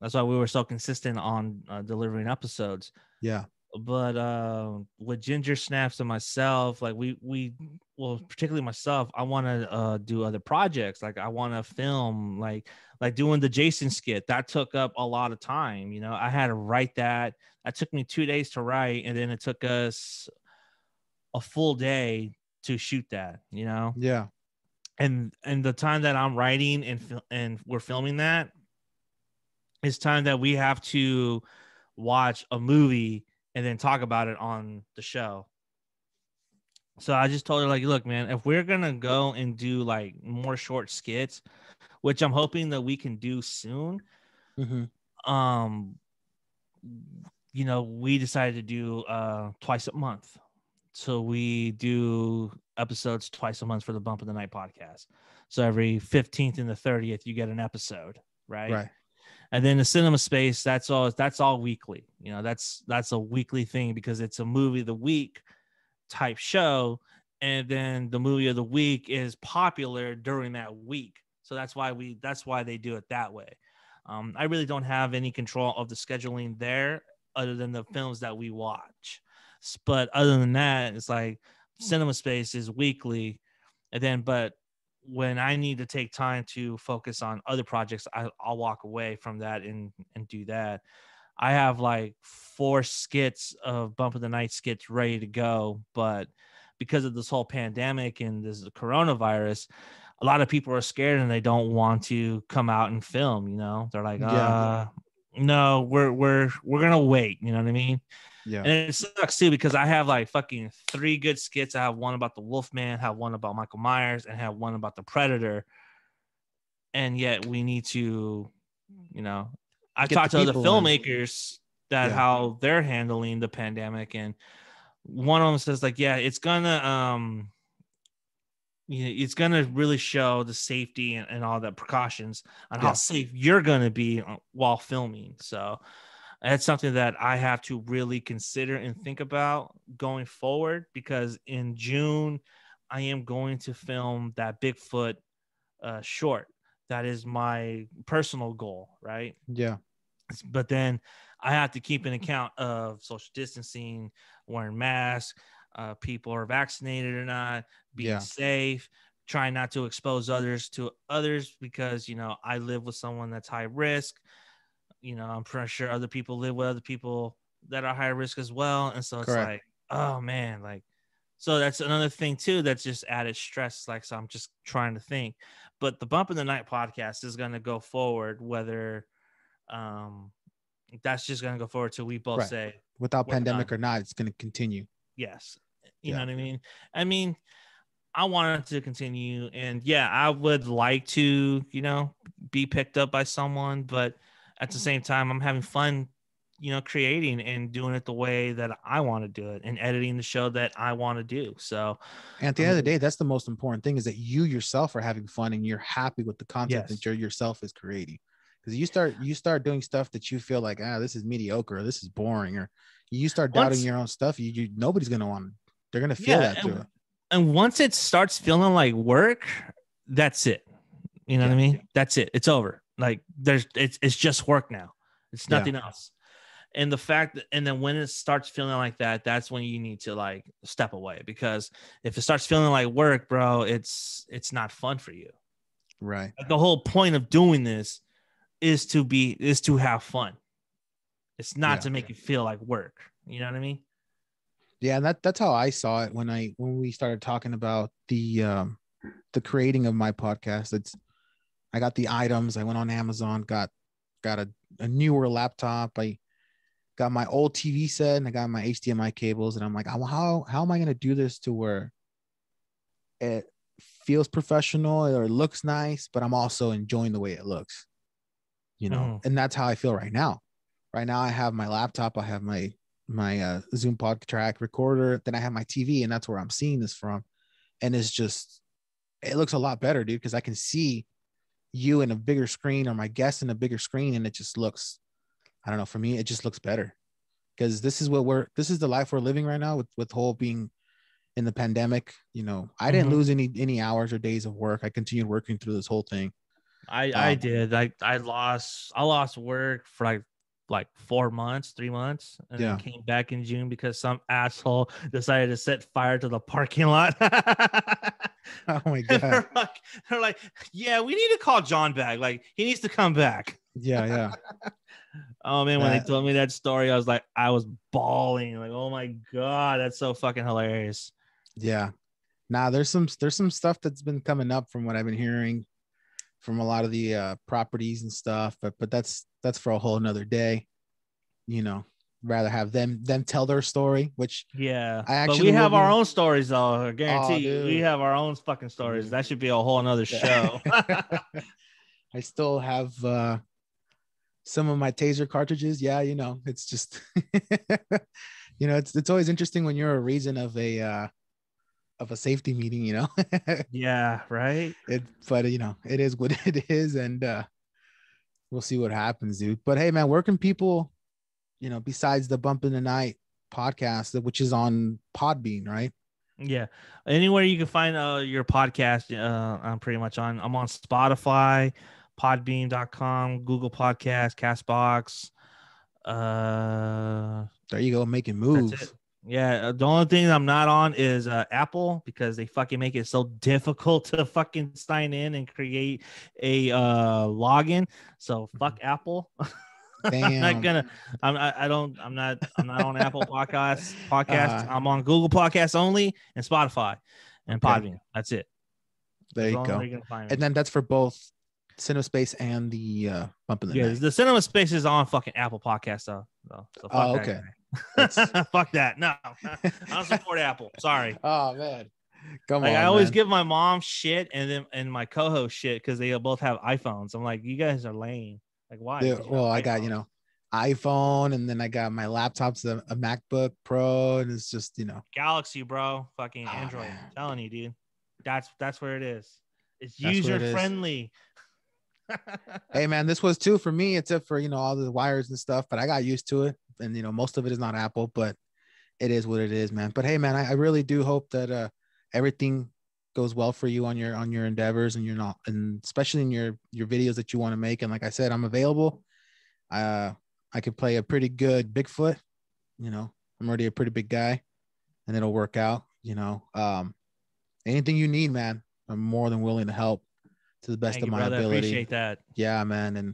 consistent on delivering episodes. Yeah. But with Ginger Snaps and myself, like well, particularly myself, I want to do other projects. Like I want to film, like doing the Jason skit. That took up a lot of time. I had to write that. That took me 2 days to write, and then it took us a full day to shoot that. Yeah. And the time that I'm writing and we're filming that, it's time that we have to watch a movie and then talk about it on the show. So I just told her, like, look, man, if we're gonna go and do like more short skits, which I'm hoping that we can do soon, Mm-hmm. We decided to do twice a month. So we do episodes twice a month for the Bump of the Night podcast. So every 15th and the 30th, you get an episode, right? Right. And then the Cinema Space, that's all weekly. That's a weekly thing because it's a movie of the week type show. And then the movie of the week is popular during that week. So that's why they do it that way. I really don't have any control of the scheduling there other than the films that we watch. But other than that, it's like Cinema Space is weekly. But when I need to take time to focus on other projects, I'll walk away from that and do that. I have like 4 skits of Bump of the Night skits ready to go, but because of this whole pandemic and this coronavirus, a lot of people are scared and they don't want to come out and film. They're like, Yeah. no, we're gonna wait. You know what I mean? Yeah. And it sucks too because I have like fucking 3 good skits. I have one about the Wolfman, have one about Michael Myers, and have one about the Predator. And yet we need to, I Get the talked to other people in. filmmakers that Yeah. how they're handling the pandemic, and one of them says like, yeah, it's gonna it's gonna really show the safety and all the precautions on how Yeah. safe you're gonna be while filming. So that's something that I have to really consider and think about going forward because in June I am going to film that Bigfoot short. That is my personal goal, right? Yeah. But then I have to keep an account of social distancing, wearing masks, people are vaccinated or not, being Yeah. safe, trying not to expose others to others because I live with someone that's high risk. I'm pretty sure other people live with other people that are high risk as well, and so it's Correct. like, oh man, like, so that's another thing too that's just added stress. Like, so I'm just trying to think, but the Bump in the Night podcast is going to go forward whether um that's just going to go forward till we both Right. say Without we're done. pandemic or not, it's going to continue. Yes. You know Yeah. what I mean? I want it to continue, and yeah, I would like to, be picked up by someone, but at the same time, I'm having fun, creating and doing it the way that I want to do it and editing the show that I want to do. So, And at the I end of the mean, day, that's the most important thing is that you yourself are having fun and you're happy with the content that yes. you're yourself is creating. Because you start doing stuff that you feel like, this is mediocre, or this is boring, or you start doubting Once, your own stuff, you nobody's gonna want, they're gonna feel yeah, that too. and once it starts feeling like work, that's it. You know what I Yeah. mean? That's it. It's over. Like it's just work now. It's Yeah. nothing else. And the fact that, and then when it starts feeling like that, that's when you need to like step away, because if it starts feeling like work, bro, it's not fun for you. Right. Like, the whole point of doing this is to have fun. It's not Yeah. to make you feel like work. You know what I mean? Yeah. And that's how I saw it when we started talking about the creating of my podcast. I got the items. I went on Amazon, got a newer laptop. I got my old TV set and I got my HDMI cables. And I'm like, how am I going to do this to where it feels professional or it looks nice, but I'm also enjoying the way it looks, Mm-hmm. And that's how I feel right now. Right now, I have my laptop. I have my Zoom pod track recorder. Then I have my TV, and that's where I'm seeing this from. And it looks a lot better, dude, because I can see you in a bigger screen or my guest in a bigger screen, and it just looks, I don't know, for me it just looks better, because this is the life we're living right now with whole being in the pandemic. I didn't lose any hours or days of work. I continued working through this whole thing. I did. I lost work for like 4 months, 3 months, and then came back in June because some asshole decided to set fire to the parking lot. Oh my god. They're like, yeah, we need to call John back. Like, he needs to come back. Yeah. Oh man, when they told me that story, I was bawling. Like, oh my god, that's so fucking hilarious. Yeah. Nah, there's some stuff that's been coming up from what I've been hearing from a lot of the properties and stuff, but that's for a whole another day. Rather have them tell their story, which but we have our own stories though. I guarantee you, we have our own fucking stories. Dude. That should be a whole another show. I still have some of my taser cartridges. Yeah, it's just it's always interesting when you're a reason of a safety meeting, Yeah, right. But it is what it is, and we'll see what happens, dude. But hey, man, where can people, besides the Bump in the Night podcast, which is on Podbean, right? Yeah, anywhere you can find your podcast, I'm pretty much on. I'm on Spotify, Podbean.com, Google Podcast, Castbox. There you go, making moves. Yeah, the only thing I'm not on is Apple, because they fucking make it so difficult to fucking sign in and create a login. So fuck Apple. Damn. I'm not on Apple Podcasts. I'm on Google Podcasts only and Spotify and Podbean. That's it. There you go. And then that's for both CineMaSpace and the Bump in the Night. The CineMaSpace is on fucking Apple Podcasts though. So fuck okay. Fuck that. No, I don't support Apple. Sorry. Oh man. Come on. I always give my mom shit and my co-host shit because they both have iPhones. I'm like, you guys are lame. Like, why? Well, I got iPhone, and then I got my laptop's a MacBook Pro, and it's just Galaxy, bro. Fucking Android. I'm telling you, dude. That's where it is. It's user friendly. Hey man, this was too for me, except for all the wires and stuff, but I got used to it, and most of it is not Apple, but it is what it is, man. But hey man, I really do hope that everything goes well for you on your endeavors, and especially in your videos that you want to make. And like I said, I'm available. I could play a pretty good Bigfoot. I'm already a pretty big guy, and it'll work out. Anything you need, man, I'm more than willing to help to the best of my ability. Appreciate that. Yeah, man. And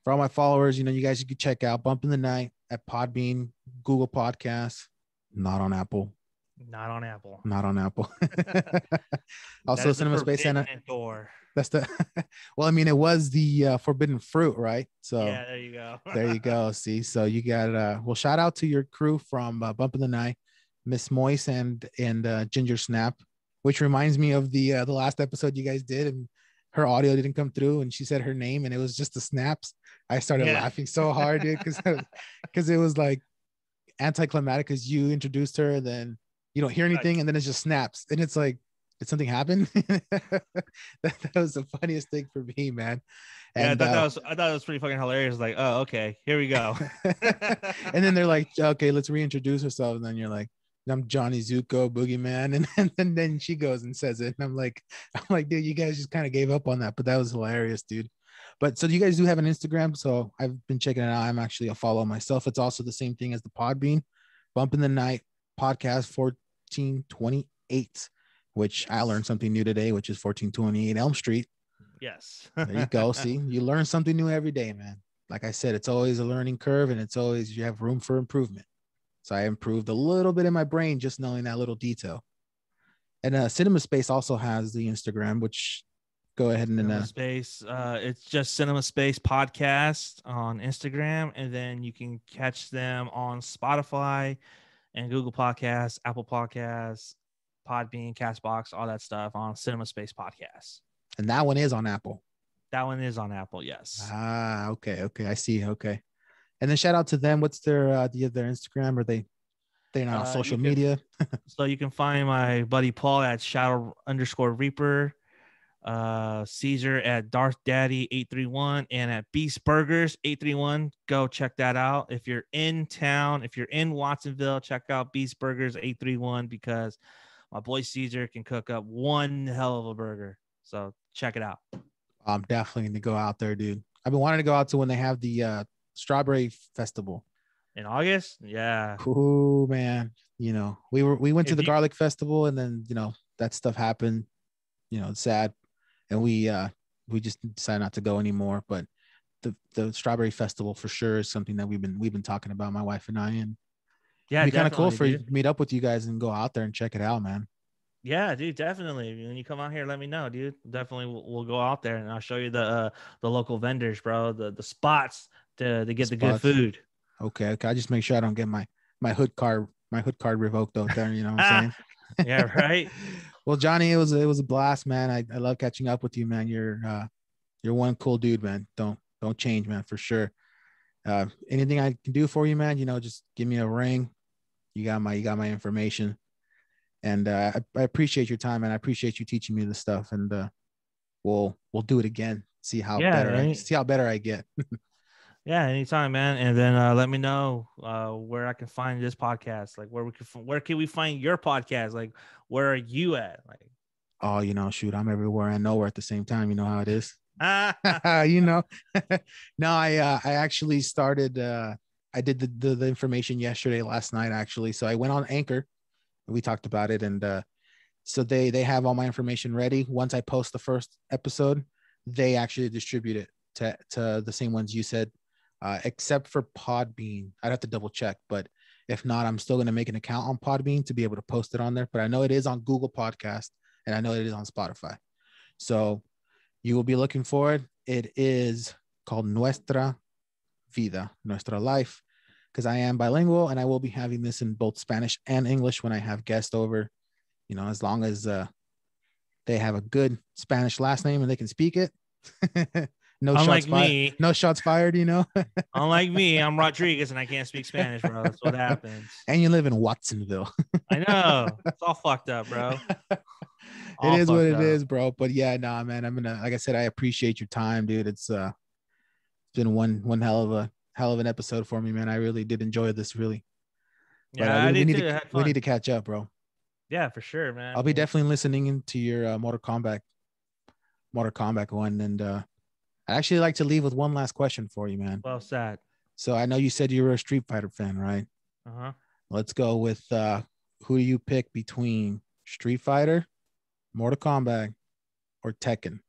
for all my followers, you guys, you can check out Bump in the Night at Podbean, Google Podcasts, not on Apple. Also, CineMaSpace and that's the well, I mean, it was the forbidden fruit, right? So yeah, there you go. There you go. See, so you got well, shout out to your crew from Bump in the Night, Miss Moise and Ginger Snap, which reminds me of the last episode you guys did, and her audio didn't come through, and she said her name, and it was just the snaps. I started laughing so hard, dude, because it was like anticlimactic, because you introduced her, and then you don't hear anything, and then it just snaps, and it's like, did something happen? that was the funniest thing for me, man. And I thought it was pretty fucking hilarious. Like, oh, okay, here we go. And then they're like, okay, let's reintroduce ourselves. And then you're like, I'm Jonny Zuko, Boogeyman, and then she goes and says it, and I'm like, dude, you guys just kind of gave up on that, but that was hilarious, dude. But so you guys do have an Instagram, so I've been checking it out. I'm actually a follow myself. It's also the same thing as the Podbean, Bump in the Night Podcast 1428, which I learned something new today, which is 1428 Elm Street. Yes. There you go. See, you learn something new every day, man. Like I said, it's always a learning curve, and it's always, you have room for improvement. So I improved a little bit in my brain just knowing that little detail. And CineMaSpace also has the Instagram, which go ahead and CineMaSpace. It's just CineMaSpace Podcast on Instagram, and then you can catch them on Spotify and Google Podcasts, Apple Podcasts, Podbean, Castbox, all that stuff on CineMaSpace Podcast. And that one is on Apple. That one is on Apple, yes. Okay, I see. Okay. And then shout out to them. What's their Instagram? Or they're not on social media? So you can find my buddy Paul at Shadow_Reaper. Caesar at Darth Daddy 831 and at Beast Burgers 831. Go check that out. If you're in town, if you're in Watsonville, check out Beast Burgers 831 because my boy Caesar can cook up one hell of a burger. So check it out. I'm definitely going to go out there, dude. I've been wanting to go out to when they have the strawberry festival in August. Yeah. Oh man. We went to the garlic festival, and then, that stuff happened. It's sad. And we just decided not to go anymore. But the strawberry festival for sure is something that we've been talking about, my wife and I. And yeah, it'd be kind of cool for you to meet up with you guys and go out there and check it out, man. Yeah, dude, definitely. When you come out here, let me know, dude. Definitely, we'll go out there and I'll show you the local vendors, bro. The spots to get the good food. Okay. I just make sure I don't get my hood card revoked out there. You know what I'm saying? Yeah, right. Well, Jonny, it was a blast, man. I love catching up with you, man. You're one cool dude, man. Don't change, man, for sure. Anything I can do for you, man, just give me a ring. You got my information. And I appreciate your time, and I appreciate you teaching me this stuff. And we'll do it again. See how better I get. Yeah, anytime, man. And then let me know where I can find this podcast. Like where can we find your podcast? Like where are you at? Like, oh, shoot, I'm everywhere and nowhere at the same time. You know how it is. No, I actually started. I did the information last night, actually. So I went on Anchor. We talked about it, and so they have all my information ready. Once I post the first episode, they actually distribute it to the same ones you said, except for Podbean. I'd have to double check, but if not, I'm still going to make an account on Podbean to be able to post it on there. But I know it is on Google Podcast, and I know it is on Spotify. So you will be looking for it. It is called Nuestra Vida, Nuestra Life, because I am bilingual, and I will be having this in both Spanish and English when I have guests over, as long as they have a good Spanish last name and they can speak it. No shots fired. No shots fired, Unlike me, I'm Rodriguez and I can't speak Spanish, bro. That's what happens. And you live in Watsonville. I know. It's all fucked up, bro. It is what it is, bro. But yeah, nah, man. Like I said, I appreciate your time, dude. It's been one hell of an episode for me, man. I really did enjoy this, really. Yeah, we need to catch up, bro. Yeah, for sure, man. I'll be definitely listening into your Mortal Kombat one, and I'd actually like to leave with one last question for you, man. Well said. So I know you said you were a Street Fighter fan, right? Uh-huh. Let's go with who do you pick between Street Fighter, Mortal Kombat, or Tekken?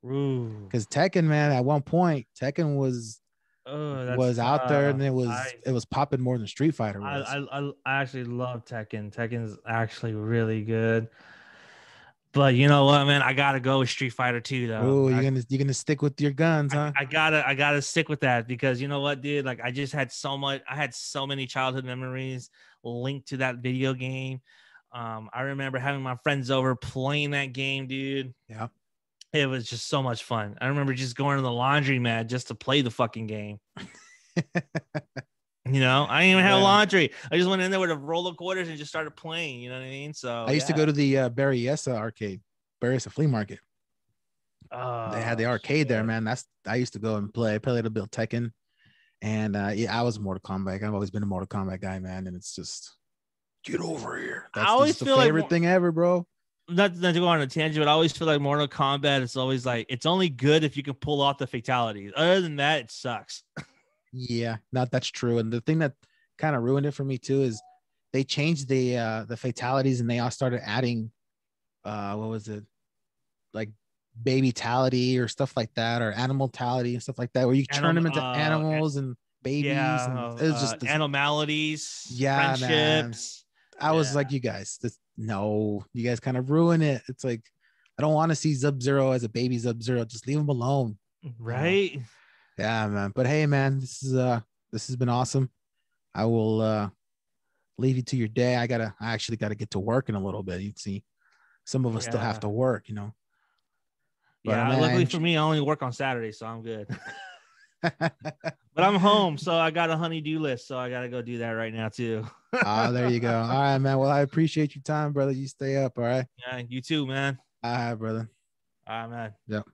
Because Tekken, man, at one point Tekken was out there, and it was popping more than Street Fighter was. I actually love Tekken. Tekken's actually really good. But you know what, man? I gotta go with Street Fighter 2, though. Oh, you're gonna stick with your guns, huh? I gotta stick with that because you know what, dude? Like I had so many childhood memories linked to that video game. I remember having my friends over playing that game, dude. Yeah. It was just so much fun. I remember just going to the laundromat just to play the fucking game. I didn't even have laundry. I just went in there with a roll of quarters and just started playing. You know what I mean? So I used to go to the Berryessa arcade, Berryessa flea market. They had the arcade there, man. I used to go and play a little bit of Tekken, and I was a Mortal Kombat. I've always been a Mortal Kombat guy, man. And it's just get over here. That's the favorite thing ever, bro. Not to go on a tangent, but I always feel like Mortal Kombat is always like it's only good if you can pull off the fatalities. Other than that, it sucks. Yeah, that's true. And the thing that kind of ruined it for me too is they changed the fatalities, and they all started adding what was it, like baby-tality or stuff like that, or animal-tality and stuff like that, where you turn them into animals and babies. And it was just animalities, yeah, friendships. Man. I was like, you guys kind of ruin it. It's like, I don't want to see Sub-Zero as a baby Sub-Zero. Just leave him alone. Right. Yeah, man. But hey, man, this has been awesome. I will leave you to your day. I actually gotta get to work in a little bit. You see, some of us still have to work, But, man, luckily for me, I only work on Saturday, so I'm good. But I'm home, so I got a honey-do list, so I gotta go do that right now too. There you go. All right, man. Well, I appreciate your time, brother. You stay up. All right. Yeah, you too, man. Brother. All right, man. Yep.